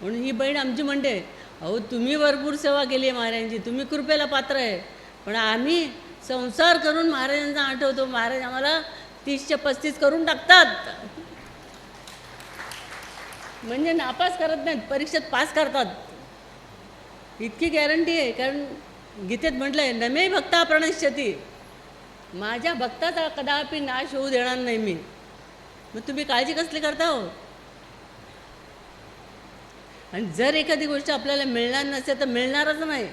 म्हणून ही बहीण आमची म्हणते, अहो तुम्ही भरपूर सेवा केली आहे महाराजांची, तुम्ही कृपेला पात्र आहे, पण आम्ही संसार करून महाराजांना आठवतो, महाराज आम्हाला 30च्या 35 करून टाकतात. म्हणजे नापास करत नाहीत, परीक्षेत पास करतात, इतकी गॅरंटी आहे. कारण गीतेत म्हटलं आहे, न मे भक्ता प्रणश्यती, माझ्या भक्ताचा कदापि नाश होऊ देणार नाही मी. मग तुम्ही काळजी कसली करता हो? आणि जर एखादी गोष्ट आपल्याला मिळणार नसेल तर मिळणारच नाही,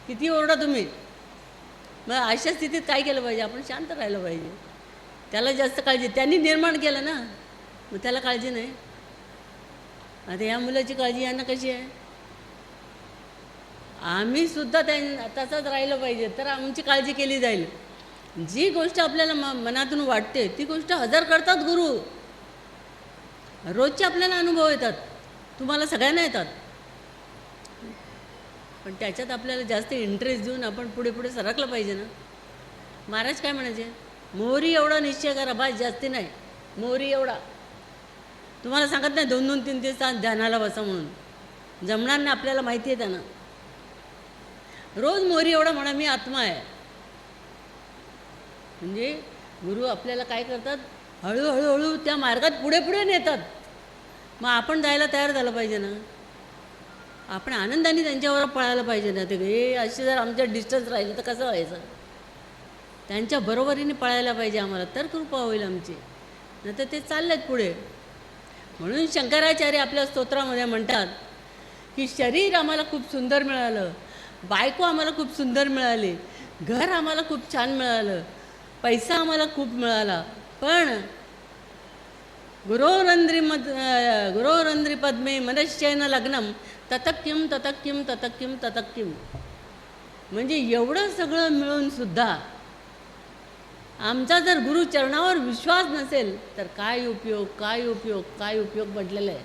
किती ओरडा तुम्ही. मग अशा स्थितीत काय केलं पाहिजे? आपण शांत राहिलं पाहिजे. त्याला जास्त काळजी, त्यांनी निर्माण केलं ना, मग त्याला काळजी नाही. आता या मुलाची काळजी यांना कशी आहे? आम्ही सुद्धा तसंच राहिलं पाहिजे, तर आमची काळजी केली जाईल. जी गोष्ट आपल्याला मनातून वाटते ती गोष्ट 1000 करतात गुरु. रोजचे आपल्याला अनुभव येतात, तुम्हाला सगळ्यांना येतात, पण त्याच्यात आपल्याला जास्त इंटरेस्ट देऊन आपण पुढे पुढे सरकलं पाहिजे ना. महाराज काय म्हणायचे, मोहरी एवढा निश्चय करा, बस जास्ती नाही, मोहरी एवढा. तुम्हाला सांगत नाही 2-2, 3-3 तास ध्यानाला बसा म्हणून. जमणार नाही, आपल्याला माहिती आहे त्यांना. रोज मोहरी एवढा म्हणा मी आत्मा आहे. म्हणजे गुरु आपल्याला काय करतात, हळूहळू त्या मार्गात पुढे पुढे नेतात. मग आपण जायला तयार झालं पाहिजे ना. आपण आनंदाने त्यांच्यावर पळायला पाहिजे ना. ते हे असे जर आमच्या डिस्टन्स राहिलं तर कसं व्हायचं. त्यांच्या बरोबरीने पळायला पाहिजे आम्हाला, तर कृपा होईल आमची. नाही तर ते चाललेत पुढे. म्हणून शंकराचार्य आपल्या स्तोत्रामध्ये म्हणतात की शरीर आम्हाला खूप सुंदर मिळालं, बायको आम्हाला खूप सुंदर मिळाली, घर आम्हाला खूप छान मिळालं, पैसा आम्हाला खूप मिळाला, पण गुरोरंद्री पद्मे मनश्चैन लग्नम ततक्किम ततक्किम ततक्किम ततक्किम. म्हणजे एवढं सगळं मिळूनसुद्धा आमचा जर गुरुचरणावर विश्वास नसेल तर काय उपयोग, काय उपयोग, काय उपयोग म्हटलेलं आहे.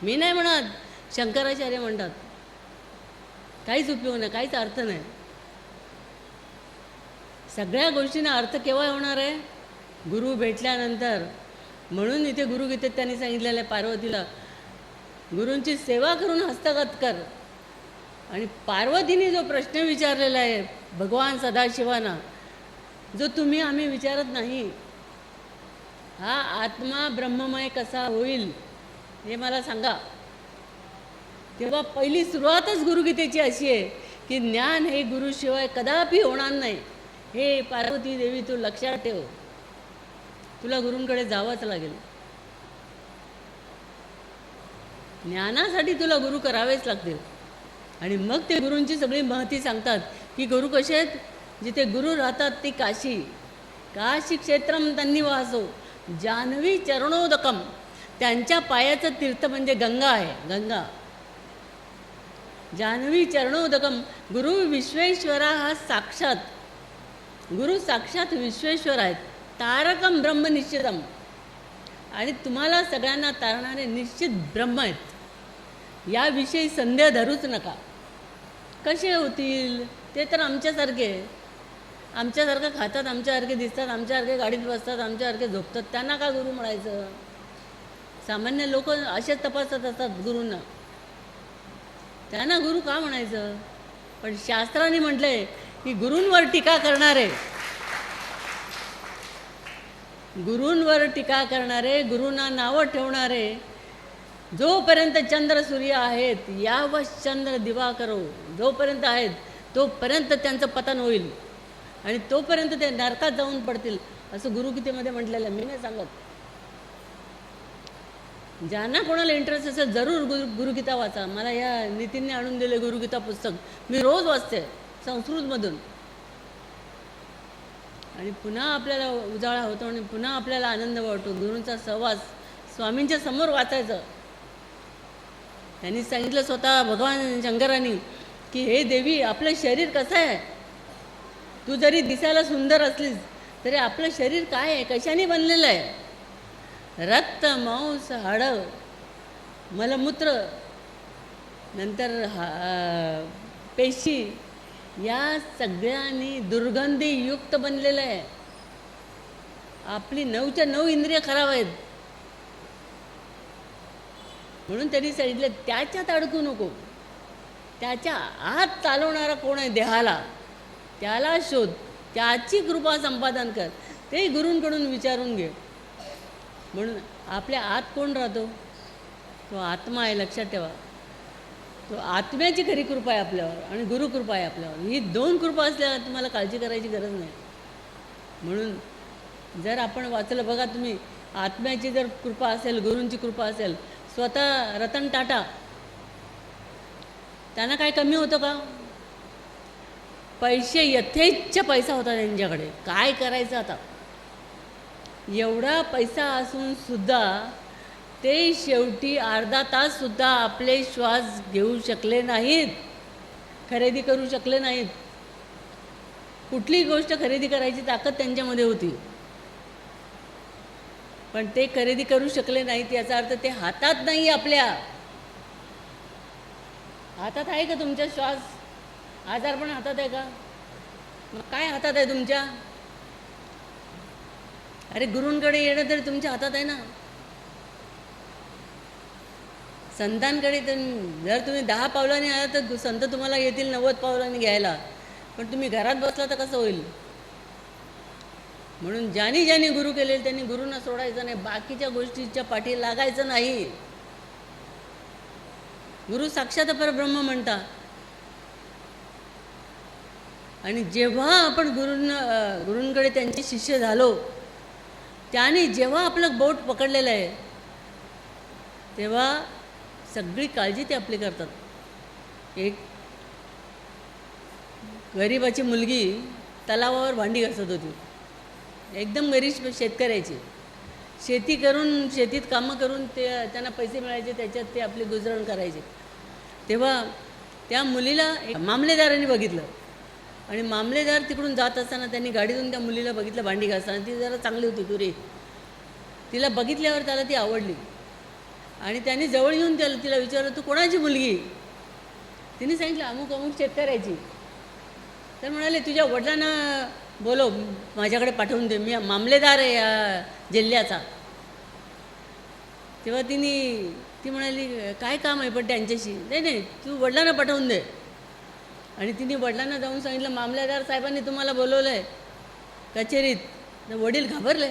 मी नाही म्हणत, शंकराचार्य म्हणतात. काहीच उपयोग नाही, काहीच अर्थ नाही. सगळ्या गोष्टींना अर्थ केव्हा होणार आहे, गुरु भेटल्यानंतर. म्हणून इथे गुरुगीतेत त्यांनी सांगितलेलं आहे पार्वतीला, गुरूंची सेवा करून हस्तगत कर. आणि पार्वतीने जो प्रश्न विचारलेला आहे भगवान सदाशिवांना, जो तुम्ही आम्ही विचारत नाही, हा आत्मा ब्रह्ममय कसा होईल हे मला सांगा. तेव्हा पहिली सुरुवातच गुरुगीतेची अशी आहे की ज्ञान हे गुरुशिवाय कदापि होणार नाही. हे पार्वती देवी तू लक्षात ठेव, तुला गुरूंकडे जावंच लागेल. ज्ञानासाठी तुला गुरु करावेच लागतील. आणि मग ते गुरूंची सगळी महती सांगतात की गुरु कसे आहेत. जिथे गुरु राहतात ती काशी, काशी क्षेत्रम तन्निवासो जान्हवी चरणोदकम. त्यांच्या पायाचं तीर्थ म्हणजे गंगा आहे, गंगा. जान्हवी चरणोदकम. गुरु विश्वेश्वरा हा साक्षात, गुरु साक्षात विश्वेश्वर आहेत. तारकम ब्रह्म निश्चितम. आणि तुम्हाला सगळ्यांना तारणारे निश्चित ब्रह्म आहेत. याविषयी संदेह धरूच नका. कसे होतील ते तर आमच्यासारखे, आमच्यासारखं खातात, आमच्यासारखे दिसतात, आमच्यासारखे गाडीत बसतात, आमच्यासारखे झोपतात. त्यांना का गुरु म्हणायचं. सामान्य लोक असेच तपासत असतात गुरूंना, त्यांना गुरु का म्हणायचं. पण शास्त्राने म्हटलंय की गुरूंवर टीका करणारे, गुरूंवर टीका करणारे, गुरूंना नावं ठेवणारे, जोपर्यंत चंद्र सूर्य आहेत यावश चंद्र दिवाकरो, जोपर्यंत आहेत तोपर्यंत त्यांचं पतन होईल आणि तोपर्यंत ते नरकात जाऊन पडतील, असं गुरुगीतेमध्ये म्हटलेलं आहे. मी नाही सांगत. ज्यांना कोणाला इंटरेस्ट असेल जरूर गुरुगीता वाचा. मला या नितीनने आणून दिले गुरुगीता पुस्तक, मी रोज वाचते संस्कृतमधून. आणि पुन्हा आपल्याला उजाळा होतो आणि पुन्हा आपल्याला आनंद वाटतो. गुरूंचा सहवास स्वामींच्या समोर वाचायचं. त्यांनी सांगितलं स्वतः भगवान शंकरांनी की हे देवी, आपलं शरीर कसं आहे. तू जरी दिसायला सुंदर असलीस तरी आपलं शरीर काय आहे, कशाने बनलेलं आहे. रक्त, मांस, हाडं, मलमूत्र, नंतर पेशी, या सगळ्यांनी दुर्गंधीयुक्त बनलेलं आहे. आपली 9च्या 9 इंद्रिय खराब आहेत. म्हणून त्यांनी सांगितलं त्याच्यात अडकू नको. त्याच्या आत चालवणारा कोण आहे देहाला, त्याला शोध, त्याची कृपा संपादन कर. ते गुरूंकडून विचारून घे. म्हणून आपल्या आत कोण राहतो, तो आत्मा आहे, लक्षात ठेवा. तो आत्म्याची खरी कृपा आहे आपल्यावर आणि गुरुकृपा आहे आपल्यावर. ही 2 कृपा असल्यावर तुम्हाला काळजी करायची गरज नाही. म्हणून जर आपण वाचलं, बघा तुम्ही, आत्म्याची जर कृपा असेल, गुरूंची कृपा असेल. स्वतः रतन टाटा, त्यांना काय कमी होतं का. पैसे यथेच्छ पैसा होता त्यांच्याकडे, काय करायचं आता. एवढा पैसा असून सुद्धा ते शेवटी अर्धा तास सुद्धा आपले श्वास घेऊ शकले नाहीत, खरेदी करू शकले नाहीत. कुठलीही गोष्ट खरेदी करायची ताकद त्यांच्यामध्ये होती, पण ते खरेदी करू शकले नाहीत. याचा अर्थ ते हातात नाही. आपल्या हातात आहे का तुमचा श्वास. आजार पण हातात आहे का. मग काय हातात आहे तुमच्या. अरे गुरूंकडे येणं तरी तुमच्या हातात आहे ना. संतांकडे जर तुम्ही 10 पावलांनी आला तर संत तुम्हाला येतील 90 पावलांनी घ्यायला, पण तुम्ही घरात बसला तर कसं होईल? म्हणून ज्यांनी ज्यांनी गुरु केलेले त्यांनी गुरुंना सोडायचं नाही, बाकीच्या गोष्टीच्या पाठी लागायचं नाही. गुरु साक्षात परब्रह्म म्हणतात. आणि जेव्हा आपण गुरूंकडे त्यांचे शिष्य झालो, त्याने जेव्हा आपलं बोट पकडलेलं आहे तेव्हा सगळी काळजी ते आपली करतात. एक गरिबाची मुलगी तलावावर भांडी घासत होती, एकदम गरीब शेतकऱ्याची. शेती करून शेतीत कामं करून त्यांना पैसे मिळायचे, त्याच्यात ते आपले गुजरण करायचे. तेव्हा त्या मुलीला एक मामलेदारांनी बघितलं आणि मामलेदार तिकडून जात असताना त्यांनी गाडीतून त्या मुलीला बघितलं भांडी घासताना. ती जरा चांगली होती तुरी. तिला बघितल्यावर त्याला ती आवडली आणि त्यांनी जवळ येऊन तिला विचारलं, तू कोणाची मुलगी? तिने सांगितलं अमुक अमुक शेतकऱ्याची. तर म्हणाले, तुझ्या वडिलांना बोलो, माझ्याकडे पाठवून दे, मी मामलेदार आहे या जिल्ह्याचा. तेव्हा ती म्हणाली, काय काम आहे पण त्यांच्याशी? नाही, तू वडिलांना पाठवून दे. आणि तिने वडिलांना जाऊन सांगितलं, मामलेदार साहेबांनी तुम्हाला बोलवलं आहे कचेरीत. तर वडील घाबरले,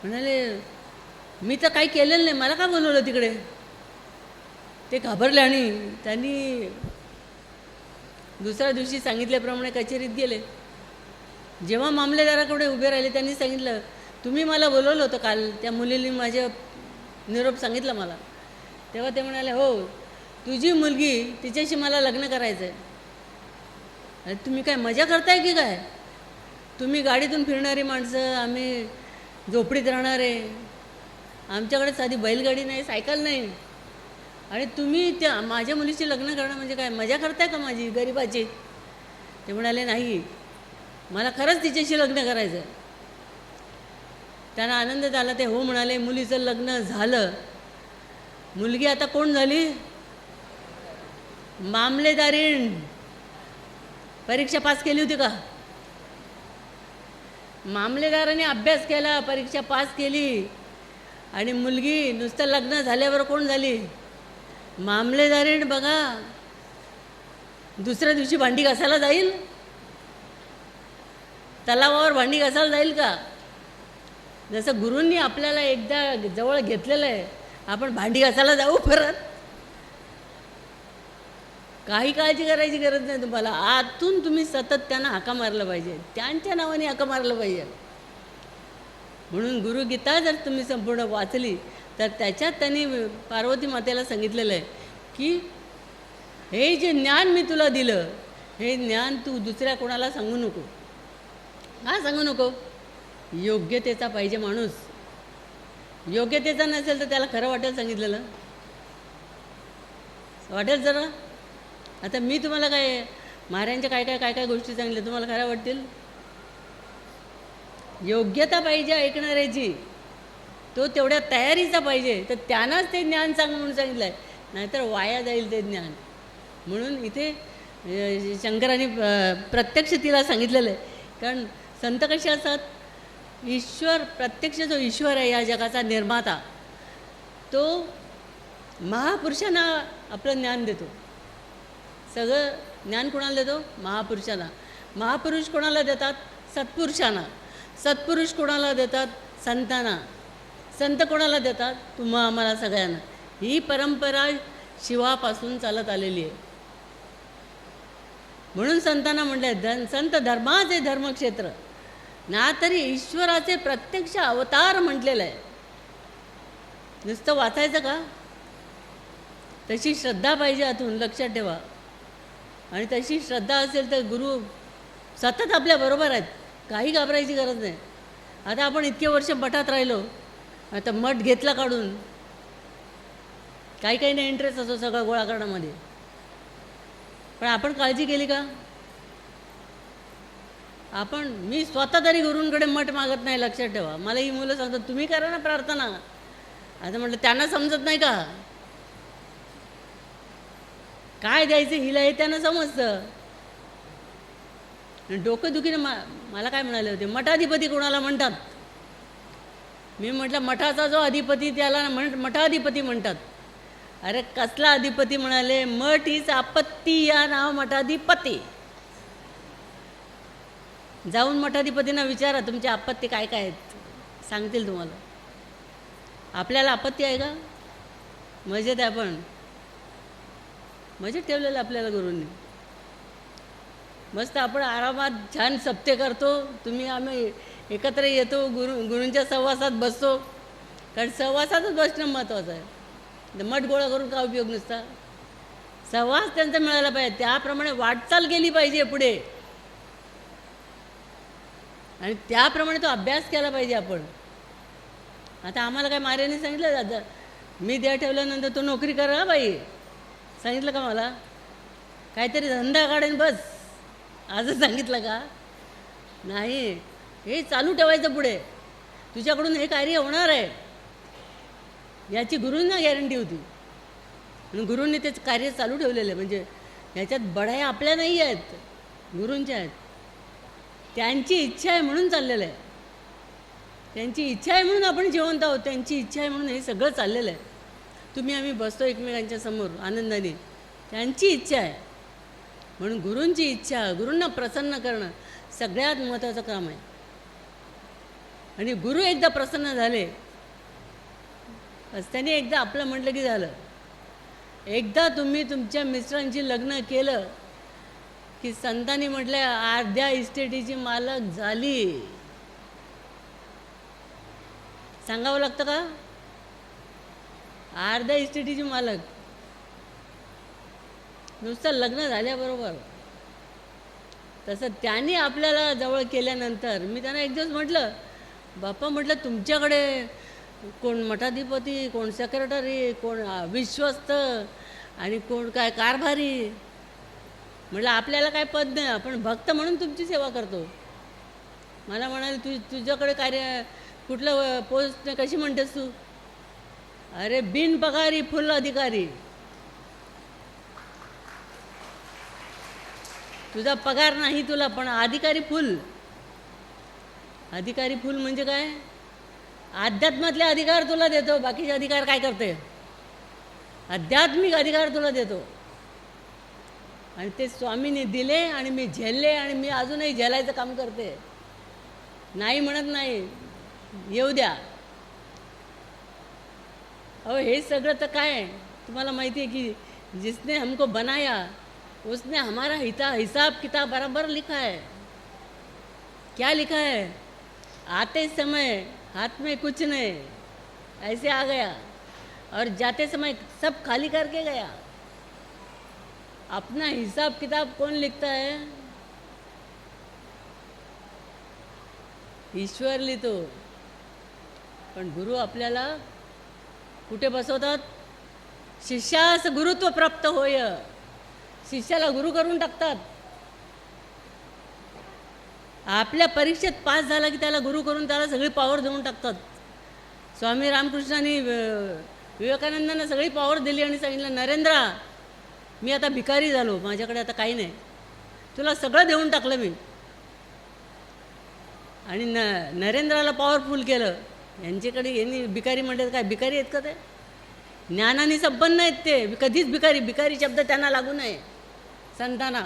म्हणाले, मी तर काही केलेलं नाही, मला का बोलवलं तिकडे? ते घाबरले आणि त्यांनी दुसऱ्या दिवशी सांगितल्याप्रमाणे कचेरीत गेले. जेव्हा मामलेदाराकडे उभे राहिले त्यांनी सांगितलं, तुम्ही मला बोलवलं होतं काल, त्या मुलीने माझ्या निरोप सांगितला मला. तेव्हा ते म्हणाले, हो, तुझी मुलगी तिच्याशी मला लग्न करायचं आहे. अरे तुम्ही काय मजा करताय की काय? तुम्ही गाडीतून फिरणारी माणसं, आम्ही झोपडीत राहणारे, आमच्याकडे साधी बैलगाडी नाही, सायकल नाही, आणि तुम्ही त्या माझ्या मुलीशी लग्न करणं म्हणजे काय मजा करताय का माझी गरिबाची? ते म्हणाले, नाही, मला खरंच तिच्याशी लग्न करायचं आहे. त्यांना आनंद झाला. ते हो म्हणाले. मुलीचं लग्न झालं. मुलगी आता कोण झाली? मामलेदारीण. परीक्षा पास केली होती का? मामलेदाराने अभ्यास केला, परीक्षा पास केली, आणि मुलगी नुसतं लग्न झाल्यावर कोण झाली? मामलेदारीण. बघा, दुसऱ्या दिवशी भांडी घासायला जाईल, तलावावर भांडी घासायला जाईल का? जसं गुरूंनी आपल्याला एकदा जवळ घेतलेलं आहे, आपण भांडी घासायला जाऊ परत? काही काळजी करायची गरज नाही तुम्हाला. आतून तुम्ही सतत त्यांना हाका मारलं पाहिजे, त्यांच्या नावाने हाका मारलं पाहिजे. म्हणून गुरुगीता जर तुम्ही संपूर्ण वाचली तर त्याच्यात त्यांनी पार्वती मातेला सांगितलेलं आहे की हे जे ज्ञान मी तुला दिलं, हे ज्ञान तू दुसऱ्या कोणाला सांगू नको. का सांगू नको? योग्यतेचा पाहिजे माणूस. योग्यतेचा नसेल तर त्याला खरं वाटेल सांगितलेलं? वाटेल जरा? आता मी तुम्हाला काय महाराजांच्या काय काय गोष्टी सांगितल्या तुम्हाला खऱ्या वाटतील? योग्यता पाहिजे ऐकणाऱ्याची, तो तेवढ्या तयारीचा पाहिजे, तर त्यांनाच ते ज्ञान सांग म्हणून सांगितलं आहे, नाहीतर वाया जाईल ते ज्ञान. म्हणून इथे शंकरांनी प्रत्यक्ष तिला सांगितलेलं आहे. कारण संत कसे असतात? ईश्वर, प्रत्यक्ष जो ईश्वर आहे या जगाचा निर्माता, तो महापुरुषांना आपलं ज्ञान देतो. सगळं ज्ञान कोणाला देतो? महापुरुषांना. महापुरुष कोणाला देतात? सत्पुरुषांना. सत्पुरुष कोणाला देतात? संतांना. संत कोणाला देतात? तुम्हा आम्हाला सगळ्यांना. ही परंपरा शिवापासून चालत आलेली आहे. म्हणून संतांना म्हटलं संत धर्माचे धर्मक्षेत्र, ना तरी ईश्वराचे प्रत्यक्ष अवतार म्हटलेलं आहे. नुसतं वाचायचं का? तशी श्रद्धा पाहिजे आतून, लक्षात ठेवा. आणि तशी श्रद्धा असेल तर गुरु सतत आपल्याबरोबर आहेत, काही घाबरायची गरज नाही. आता आपण इतके वर्ष मठात राहिलो, आता मठ घेतला काढून, काही नाही इंटरेस्ट असतो सगळं गोळा करण्यामध्ये, पण आपण काळजी केली का? मी स्वतः तरी गुरूंकडे मठ मागत नाही, लक्षात ठेवा. मला ही मुलं सांगतात तुम्ही करा ना प्रार्थना. आता म्हटलं त्यांना समजत नाही का काय द्यायचं हिला? हे त्यांना समजतं. डोकं दुखीने मला काय म्हणाले होते, मठाधिपती कोणाला म्हणतात? मी म्हटलं मठाचा जो अधिपती त्याला मठाधिपती म्हणतात, अरे कसला अधिपती म्हणाले, मठ हीच आपत्ती या नाव मठाधिपती. जाऊन मठाधिपतींना विचारा तुमची आपत्ती काय काय आहेत, सांगतील तुम्हाला. आपल्याला आपत्ती आहे का? मजेत आहे, आपण मजेत ठेवलेलं आपल्याला गुरूंनी. मस्त आपण आरामात छान सप्ते करतो. आम्ही एकत्र येतो, गुरूंच्या सहवासात बसतो. कारण सहवासातच बसणं महत्त्वाचं आहे. मठ गोळा करून का उपयोग नसता. सहवास त्यांचा मिळाला पाहिजे, त्याप्रमाणे वाटचाल केली पाहिजे पुढे, आणि त्याप्रमाणे तो अभ्यास केला पाहिजे आपण. आता आम्हाला काय मार्याने सांगितलं दादा, मी देह ठेवल्यानंतर तो नोकरी करा बाई, सांगितलं का मला? काहीतरी धंदा काढेन बस असं सांगितलं का? नाही, हे चालू ठेवायचं पुढे. तुझ्याकडून हे कार्य होणार आहे याची गुरूंना गॅरंटी होती, आणि गुरूंनी ते कार्य चालू ठेवलेलं आहे. म्हणजे याच्यात बढाया आपल्या नाही आहेत, गुरूंच्या आहेत. त्यांची इच्छा आहे म्हणून चाललेलं आहे. त्यांची इच्छा आहे म्हणून आपण जिवंत आहोत. त्यांची इच्छा आहे म्हणून हे सगळं चाललेलं आहे. आम्ही बसतो एकमेकांच्या समोर आनंदाने. त्यांची इच्छा आहे म्हणून गुरूंची इच्छा, गुरूंना प्रसन्न करणं सगळ्यात महत्त्वाचं काम आहे. आणि गुरु एकदा प्रसन्न झाले, त्यांनी एकदा आपलं म्हटलं की झालं. एकदा तुम्ही तुमच्या मिस्टरांची लग्न केलं की संतांनी म्हटलं अर्ध्या इस्टेटीची मालक झाली. सांगावं लागतं का? अर्ध्या इस्टेटीची मालक नुसतं लग्न झाल्याबरोबर. तसं त्यांनी आपल्याला जवळ केल्यानंतर मी त्यांना एक दिवस म्हटलं, बाप्पा म्हटलं तुमच्याकडे कोण मठाधिपती, कोण सेक्रेटरी, कोण विश्वस्त, आणि कोण काय कारभारी. म्हटलं आपल्याला काय पद नाही, आपण भक्त म्हणून तुमची सेवा करतो. मला म्हणाले तुझ्याकडे कार्य कुठलं पोस्ट कशी म्हणतेस तू? अरे बिन पगारी फुल अधिकारी. तुझा पगार नाही तुला, पण अधिकारी फुल. अधिकारी फुल म्हणजे काय? अध्यात्मातले अधिकार तुला देतो, बाकीचे अधिकार काय करते? आध्यात्मिक अधिकार तुला देतो. आणि ते स्वामीने दिले आणि मी झेलले, आणि मी अजूनही झेलायचं काम करते. नाही म्हणत नाही, येऊ द्या. अहो हे सगळं तर काय तुम्हाला माहिती आहे की जिसने हमको बनाया उसने हमारा हिसाब किताब बराबर लिखा है. क्या लिखा है? आते समय हाथ में कुछ नहीं, ऐसे आ गया, और जाते समय सब खाली करके गया. अपना हिसाब किताब कौन लिखता है? ईश्वर लिहितो. पण गुरु आपल्याला कुठे बसवतात? शिष्यास गुरुत्व प्राप्त होय. शिष्याला गुरु करून टाकतात. आपल्या परीक्षेत पास झाला की त्याला गुरु करून त्याला सगळी पॉवर देऊन टाकतात. स्वामी रामकृष्णांनी विवेकानंदांना सगळी पॉवर दिली आणि सांगितलं, नरेंद्रा मी आता भिकारी झालो, माझ्याकडे आता काही नाही, तुला सगळं देऊन टाकलं मी. आणि नरेंद्राला पॉवरफुल केलं. यांनी भिकारी म्हणतात, काय भिकारी आहेत का ते? ज्ञानाने संपन्न आहेत ते, कधीच भिकारी शब्द त्यांना लागू नये संतांना.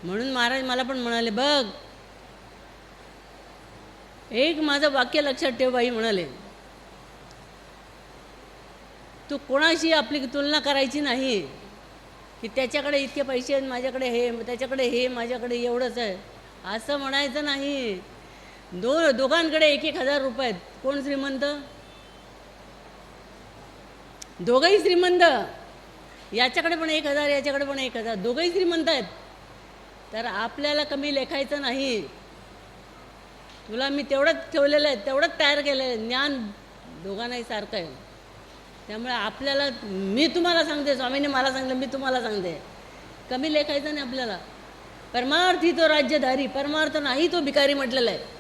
म्हणून महाराज मला पण म्हणाले, बघ एक माझं वाक्य लक्षात ठेव बाई, म्हणाले तू कोणाशी आपली तुलना करायची नाही की त्याच्याकडे इतके पैसे आहेत, माझ्याकडे हे, त्याच्याकडे हे, माझ्याकडे एवढंच आहे, असं म्हणायचं नाही. दोघांकडे 1,000 रुपये आहेत. कोण श्रीमंत? दोघंही श्रीमंत. याच्याकडे पण 1,000, याच्याकडे पण 1,000, दोघंही श्रीमंत आहेत. तर आपल्याला कमी लेखायचं नाही. तुला मी तेवढंच ठेवलेलं आहे, तेवढंच तयार केलं आहे. ज्ञान दोघांनाही सारखं आहे. त्यामुळे आपल्याला, मी तुम्हाला सांगते, स्वामीने मला सांगितलं, मी तुम्हाला सांगते, कमी लेखायचं नाही आपल्याला. परमार्थी तो राज्यधारी, परमार्थ नाही तो भिकारी म्हटलेला आहे.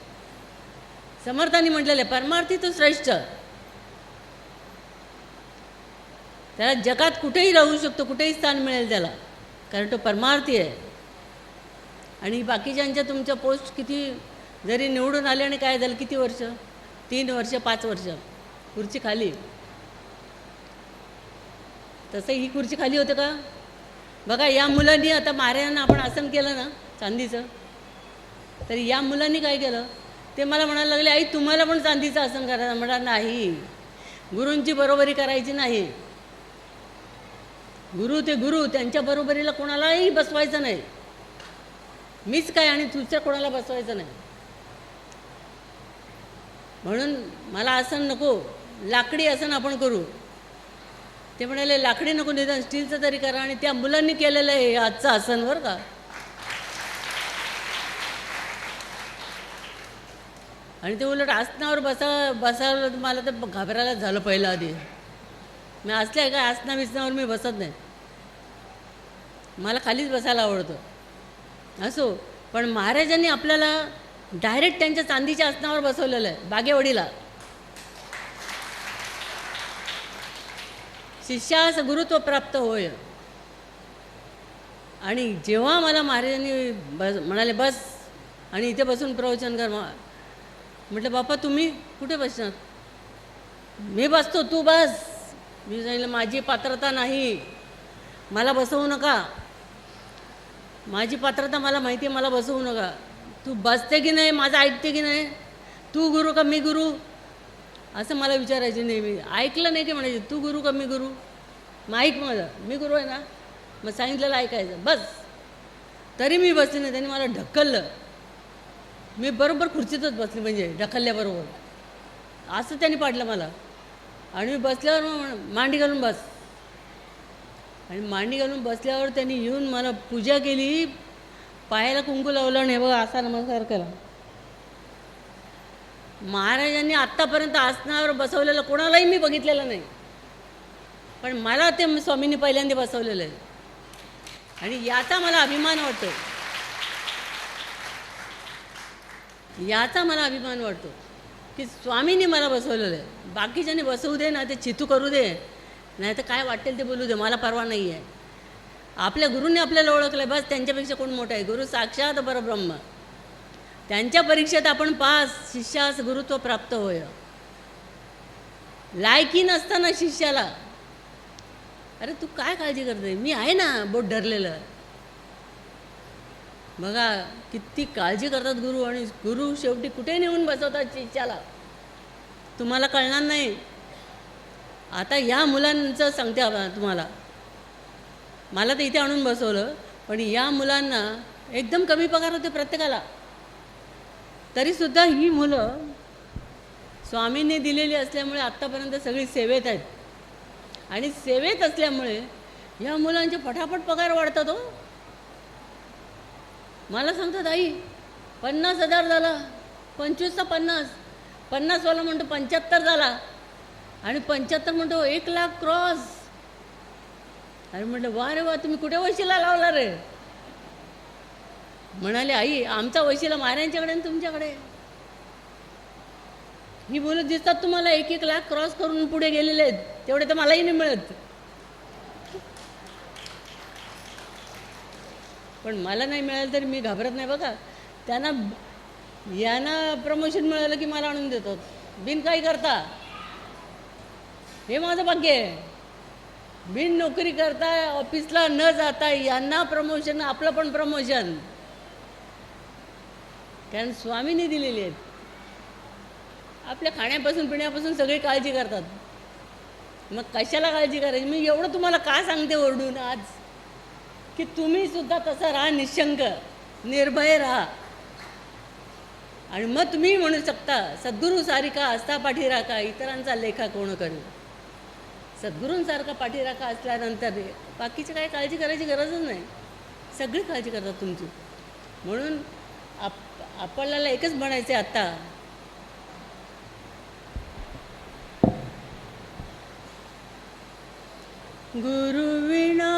समर्थांनी म्हटलेलं आहे परमार्थी तो श्रेष्ठ. त्याला जगात कुठेही राहू शकतो, कुठेही स्थान मिळेल त्याला, कारण तो परमार्थी आहे. आणि बाकीच्यांच्या तुमच्या पोस्ट किती जरी निवडून आले आणि काय झालं, किती वर्ष, 3 वर्ष 5 वर्ष खुर्ची खाली. तसं ही खुर्ची खाली होते का? बघा या मुलांनी आता महाराजांना आपण आसन केलं ना चांदीचं, तर या मुलांनी काय केलं ते मला म्हणायला लागले, आई तुम्हाला पण चांदीचं आसन करायचं. म्हणा नाही, गुरूंची बरोबरी करायची नाही. गुरु ते गुरु, त्यांच्या बरोबरीला कोणालाही बसवायचं नाही. मीच काय आणि तुझ्या कोणाला बसवायचं नाही. म्हणून मला आसन नको, लाकडी आसन आपण करू. ते म्हणाले लाकडी नको, निदान स्टीलचं तरी करा. आणि त्या मुलांनी केलेलं आहे आजचं आसन बरं का. आणि ते उलट आसनावर बसायला मला तर घाबरायला झालं पहिलं आधी. मी असल्या काय आसना बिसनावर मी बसत नाही, मला खालीच बसायला आवडतं. असो, पण महाराजांनी आपल्याला डायरेक्ट त्यांच्या चांदीच्या आसनावर बसवलेलं आहे बागेवाडीला. शिष्यास गुरुत्व प्राप्त होय. आणि जेव्हा मला महाराजांनी म्हणाले बस आणि इथे बसून प्रवचन कर, म्हटलं बापा तुम्ही कुठे बसणार, मी बसतो तू बस. मी सांगितलं माझी पात्रता नाही, मला बसवू नका. माझी पात्रता मला माहिती आहे, मला बसवू नका. तू बसते की नाही, माझं ऐकते की नाही, तू गुरु का मी गुरु, असं मला विचारायचे नेहमी. ऐकलं नाही की म्हणायचे तू गुरु का मी गुरु, मग ऐक माझं, मी गुरु आहे ना, मग सांगितलेलं ऐकायचं बस. तरी मी बसले नाही, त्यांनी मला ढकललं. मी बरोबर खुर्चीतच बसली, म्हणजे ढकलल्याबरोबर असं त्यांनी पाडलं मला. आणि मी बसल्यावर मग मांडी घालून बस. आणि मांडी घालून बसल्यावर त्यांनी येऊन मला पूजा केली, पायाला कुंकू लावलं आणि हे बघा असा नमस्कार केला. महाराजांनी आत्तापर्यंत आसनावर बसवलेलं कोणालाही मी बघितलेलं नाही, पण मला ते स्वामींनी पहिल्यांदा बसवलेलं आहे. आणि याचा मला अभिमान वाटतो, याचा मला अभिमान वाटतो की स्वामींनी मला बसवलेलं आहे. बाकीच्याने बसवू दे ना, ते चितू करू दे, नाही तर काय वाटेल ते बोलू दे, मला परवा नाही आहे. आपल्या गुरूंनी आपल्याला ओळखलं, बस त्यांच्यापेक्षा कोण मोठा आहे. गुरु साक्षात परब्रह्म, त्यांच्या परीक्षेत आपण पास. शिष्यास गुरुत्व प्राप्त होय. लायकी नसताना शिष्याला, अरे तू काय काळजी करते, मी आहे ना बोट धरलेलं. बघा किती काळजी करतात गुरु. आणि गुरु शेवटी कुठे नेऊन बसवतात शिष्याला, तुम्हाला कळणार नाही. आता या मुलांचं सांगते तुम्हाला, मला तर इथे आणून बसवलं, पण या मुलांना एकदम कमी पगार होते प्रत्येकाला. तरीसुद्धा ही मुलं स्वामींनी दिलेली असल्यामुळे आत्तापर्यंत सगळी सेवेत आहेत. आणि सेवेत असल्यामुळे या मुलांचे फटाफट पगार वाढतात. हो, मला सांगतात आई 50,000 झाला, 25चा 50, 50वाला म्हणतो 75 झाला, आणि 75 म्हणतो 1,00,000 क्रॉस. अरे म्हटलं वा रे वा, तुम्ही कुठे वशिला लावला रे. म्हणाले आई आमचा वशिला महाराजांच्याकडे आणि तुमच्याकडे. ही मुलं दिसतात तुम्हाला 1,00,000 क्रॉस करून पुढे गेलेले आहेत, तेवढे तर मलाही नाही मिळत. पण मला नाही मिळालं तरी मी घाबरत नाही. बघा त्यांना, यांना प्रमोशन मिळालं की मला आणून देतात बिन काही करता. हे माझं भाग्य आहे. बिन नोकरी करता, ऑफिसला न जाता यांना प्रमोशन, आपलं पण प्रमोशन, कारण स्वामींनी दिलेली आहेत. आपल्या खाण्यापासून पिण्यापासून सगळी काळजी करतात. मग कशाला काळजी करायची. मी एवढं तुम्हाला का सांगते ओरडून आज, की तुम्ही सुद्धा तसं राहा, निशंक निर्भय राहा. आणि मग तुम्ही म्हणू शकता सद्गुरू सारिका असता पाठीराखा, इतरांचा लेखा कोण करू. सद्गुरूंसारखा पाठीराखा असल्यानंतर बाकीची काही काळजी करायची गरजच नाही, सगळी काळजी करतात तुमची. म्हणून आपल्याला एकच म्हणायचं आहे आत्ता, गुरुविना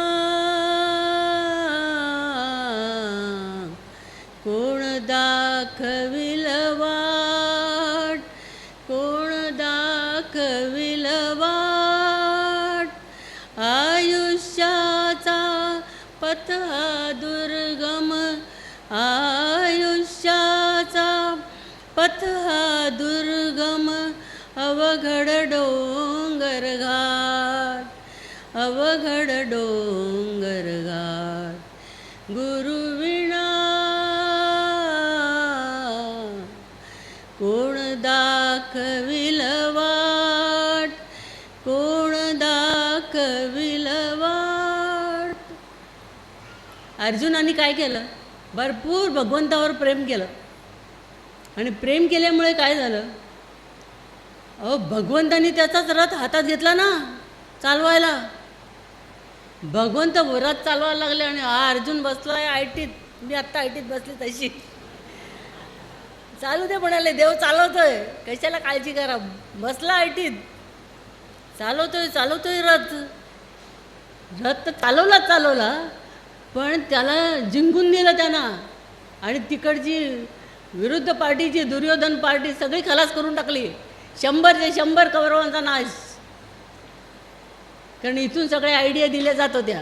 कोण दाखविल वाट, कोण दाखविल वाट. आयुष्याचा पथ हा दुर्गम, आयुष्याचा पथ हा दुर्गम, अवघड डोंगर घाट. अवघड डोंगर घाट गुरुविना कोण दाखविल वाट, कोण दाखविल वाट. अर्जुनाने काय केलं? भरपूर भगवंतावर प्रेम केलं. आणि प्रेम केल्यामुळे काय झालं? अहो, भगवंतानी त्याचाच रथ हातात घेतला ना चालवायला. भगवंत रथ चालवायला लागले आणि हा अर्जुन बसलाय आयटीत. मी आत्ता आयटीत बसली तशी. चालू दे म्हणाले, देव चालवतोय, कशाला काळजी करा. बसला आयटीत, चालवतोय रथ. रथ तर चालवला, पण त्याला जिंकून दिलं त्यानं. आणि तिकडची विरुद्ध पार्टीची दुर्योधन पार्टी सगळी खलास करून टाकली. 100 कौरवांचा नाश. कारण इथून सगळ्या आयडिया दिल्या जात होत्या,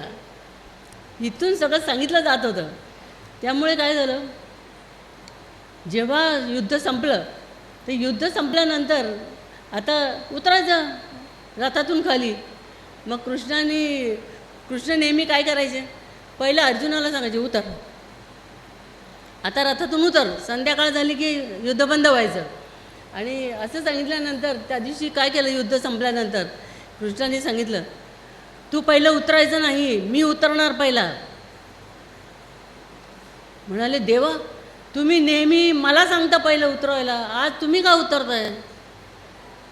इथून सगळं सांगितलं जात होतं. त्यामुळे काय झालं, जेव्हा युद्ध संपलं, तर युद्ध संपल्यानंतर आता उतरायचं रथातून खाली. मग कृष्ण नेहमी काय करायचे, पहिलं अर्जुनाला सांगायचे उतर, आता रथातून उतर. संध्याकाळ झाली की युद्ध बंद व्हायचं. आणि असं सांगितल्यानंतर त्या दिवशी काय केलं, युद्ध संपल्यानंतर कृष्णाने सांगितलं, तू पहिलं उतरायचं नाही, मी उतरणार पहिला. म्हणाले, देवा तुम्ही नेहमी मला सांगता पहिलं उतरायला, आज तुम्ही का उतरताय?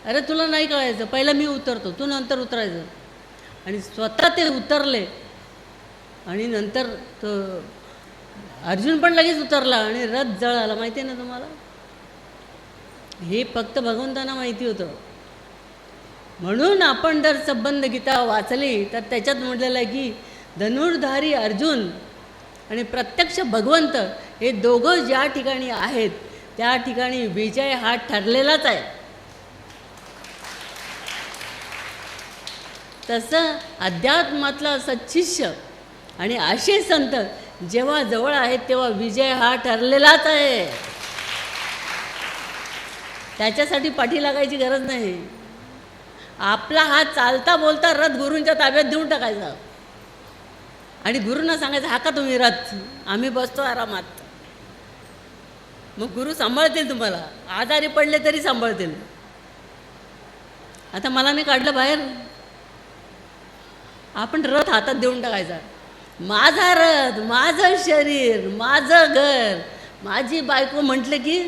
अरे तुला नाही कळायचं, पहिलं मी उतरतो, तू नंतर उतरायचं. आणि स्वतः ते उतरले. आणि नंतर तो अर्जुन पण लगेच उतरला आणि रथ जळाला. माहिती आहे ना तुम्हाला? हे फक्त भगवंतांना माहिती होतं. म्हणून आपण जर संबंध गीता वाचली तर त्याच्यात म्हटलेलं आहे की धनुर्धारी अर्जुन आणि प्रत्यक्ष भगवंत हे दोघं ज्या ठिकाणी आहेत त्या ठिकाणी विजय हा ठरलेलाच आहे. तसं अध्यात्मातला सच्शिष्य आणि असे संत जेव्हा जवळ आहेत तेव्हा विजय हा ठरलेलाच आहे. त्याच्यासाठी पाठी लागायची गरज नाही. आपला हा चालता बोलता रथ गुरूंच्या ताब्यात देऊन टाकायचा आणि गुरूंना सांगायचं, हा का तुम्ही रथ, आम्ही बसतो आरामात. मग गुरु सांभाळतील तुम्हाला, आजारी पडले तरी सांभाळतील. आता मला नाही काढलं बाहेर, आपण रथ हातात देऊन टाकायचा. माझा रथ, माझं शरीर, माझं घर, माझी बायको म्हटलं की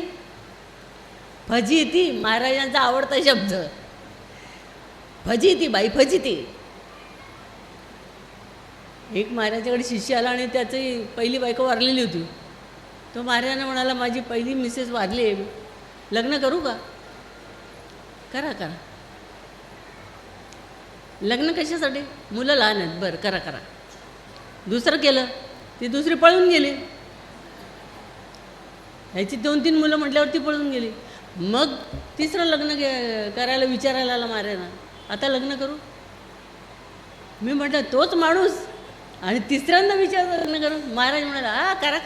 फजिती. महाराजांचा आवडता शब्द फजिती. बाई फजिती. एक महाराजाकडे शिष्य आला आणि त्याची पहिली बायको वारलेली होती. तो महाराजांना म्हणाला, माझी पहिली मिसेस वारली आहे, लग्न करू का? करा. लग्न कशासाठी? मुलं लहान आहेत, बरं करा. दुसरं केलं, ती दुसरी पळून गेली. ह्याची 2-3 मुलं म्हटल्यावर ती पळून गेली. मग तिसरं लग्न करायला विचारायला आला महाराजांना, आता लग्न करू? मी म्हटलं तोच माणूस आणि तिसऱ्यांदा विचारलं लग्न करू? महाराज म्हणाला, हा करा.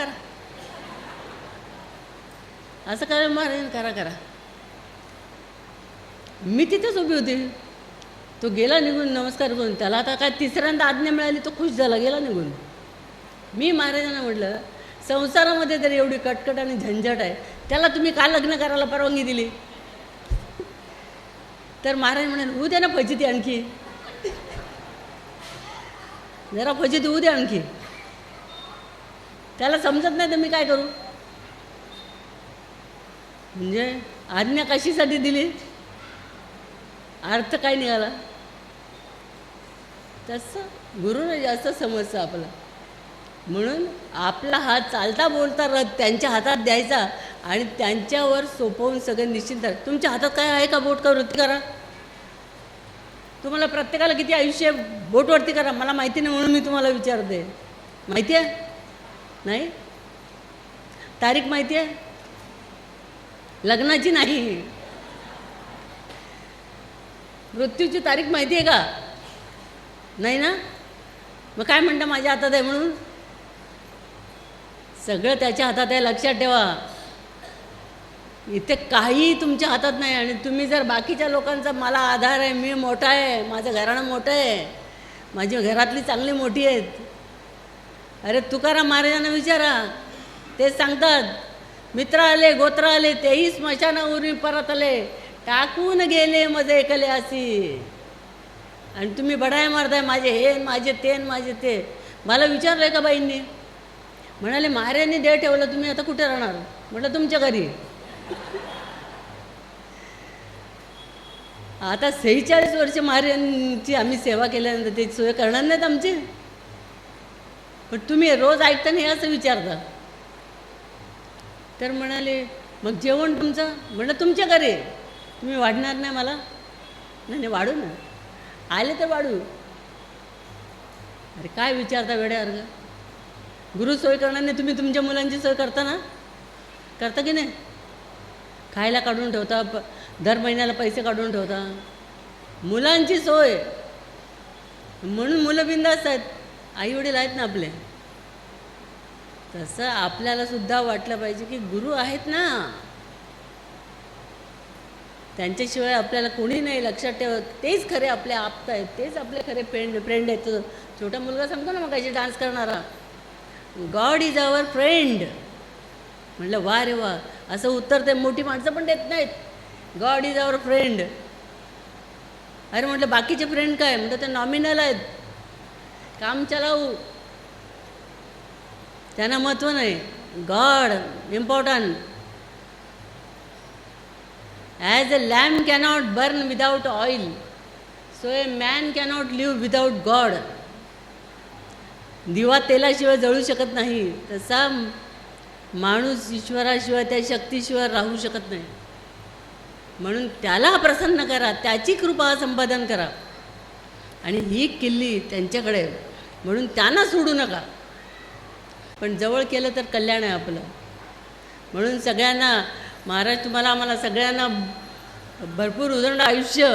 असं करा महाराज, करा. मी तिथेच उभी होती. तो गेला निघून नमस्कार करून. त्याला आता काय तिसऱ्यांदा आज्ञा मिळाली, तो खुश झाला, गेला निघून. मी महाराजांना म्हटलं, संसारामध्ये जर एवढी कटकट आणि झंझट आहे, त्याला तुम्ही का लग्न करायला परवानगी दिली? तर महाराज म्हणाले, होऊ द्या ना फजिती आणखी, जरा फजिती होऊ द्या आणखी. त्याला समजत नाही तर मी काय करू? म्हणजे आज्ञा कशासाठी दिली, अर्थ काय निघाला? तसं गुरुनं जास्त समजतं आपलं. म्हणून आपला हा चालता बोलता रथ त्यांच्या हातात द्यायचा आणि त्यांच्यावर सोपवून सगळं निश्चिंत. तुमच्या हातात काय आहे का? बोट का वरती करा. तुम्हाला प्रत्येकाला किती आयुष्य बोटवरती करा. मला माहिती नाही म्हणून मी तुम्हाला विचारते. माहिती आहे? नाही? तारीख माहिती आहे? लग्नाची नाही, मृत्यूची तारीख माहिती आहे का? नाही ना? मग काय म्हणता माझ्या हातात आहे म्हणून? सगळं त्याच्या हातात आहे, लक्षात ठेवा. इथे काही तुमच्या हातात नाही. आणि तुम्ही जर बाकीच्या लोकांचा मला आधार आहे, मी मोठा आहे, माझं घराणं मोठं आहे, माझी घरातली चांगली मोठी आहेत. अरे तुकाराम महाराजांना विचारा, ते सांगतात मित्र आले गोत्र आले तेही स्मशानावरून परत आले, टाकून गेले मजे एकले असी. आणि तुम्ही बडाय मारताय माझे हे माझे ते माझे ते. मला विचारलं आहे का बाईंनी? म्हणाले महाराजांनी देह ठेवलं, तुम्ही आता कुठे राहणार? म्हटलं तुमच्या घरी. आता 46 वर्ष महाराजांची आम्ही सेवा केल्यानंतर ते सोय करणार नाहीत आमची? पण तुम्ही रोज ऐकताना हे असं विचारता. तर म्हणाले मग जेवण तुमचं? म्हटलं तुमच्या घरी. तुम्ही वाढणार नाही मला? नाही वाढू ना, आले तर वाढू. अरे काय विचारता वेड्यासारखं? गुरु सोय करणार नाही, तुम्ही तुमच्या मुलांची सोय करता ना? करता की नाही? खायला काढून ठेवता, दर महिन्याला पैसे काढून ठेवता, मुलांची सोय. म्हणून मुलं बिंदास्त आहेत, आईवडील आहेत ना आपले. तसं आपल्याला सुद्धा वाटलं पाहिजे की गुरु आहेत ना, त्यांच्याशिवाय आपल्याला कोणी नाही. लक्षात ठेव, तेच खरे आपले आप्त आहेत, तेच आपले खरे फ्रेंड आहेत. छोटा मुलगा सांगतो ना मग काही डान्स करणारा, गॉड इज आवर फ्रेंड. म्हटलं वा रे वा, असं उत्तर ते मोठी माणसं पण देत नाहीत. God is our friend. अरे म्हटलं बाकीचे फ्रेंड काय? म्हटलं ते नॉमिनल आहेत, काम चलाऊ, त्यांना महत्त्व नाही. God important. As a lamp cannot burn without oil, so a man cannot live without God. दिवा तेलाशिवाय जळू शकत नाही, तसा माणूस ईश्वराशिवाय, त्या शक्तीशिवाय राहू शकत नाही. म्हणून त्याला प्रसन्न करा, त्याची कृपा संपादन करा. आणि ही किल्ली त्यांच्याकडे, म्हणून त्यांना सोडू नका. पण जवळ केलं तर कल्याण आहे आपलं. म्हणून सगळ्यांना महाराज तुम्हाला आम्हाला सगळ्यांना भरपूर उदंड आयुष्य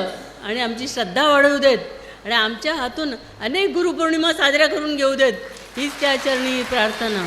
आणि आमची श्रद्धा वाढवू देत, आणि आमच्या हातून अनेक गुरुपौर्णिमा साजऱ्या करून घेऊ देत, हीच त्या चरणी प्रार्थना.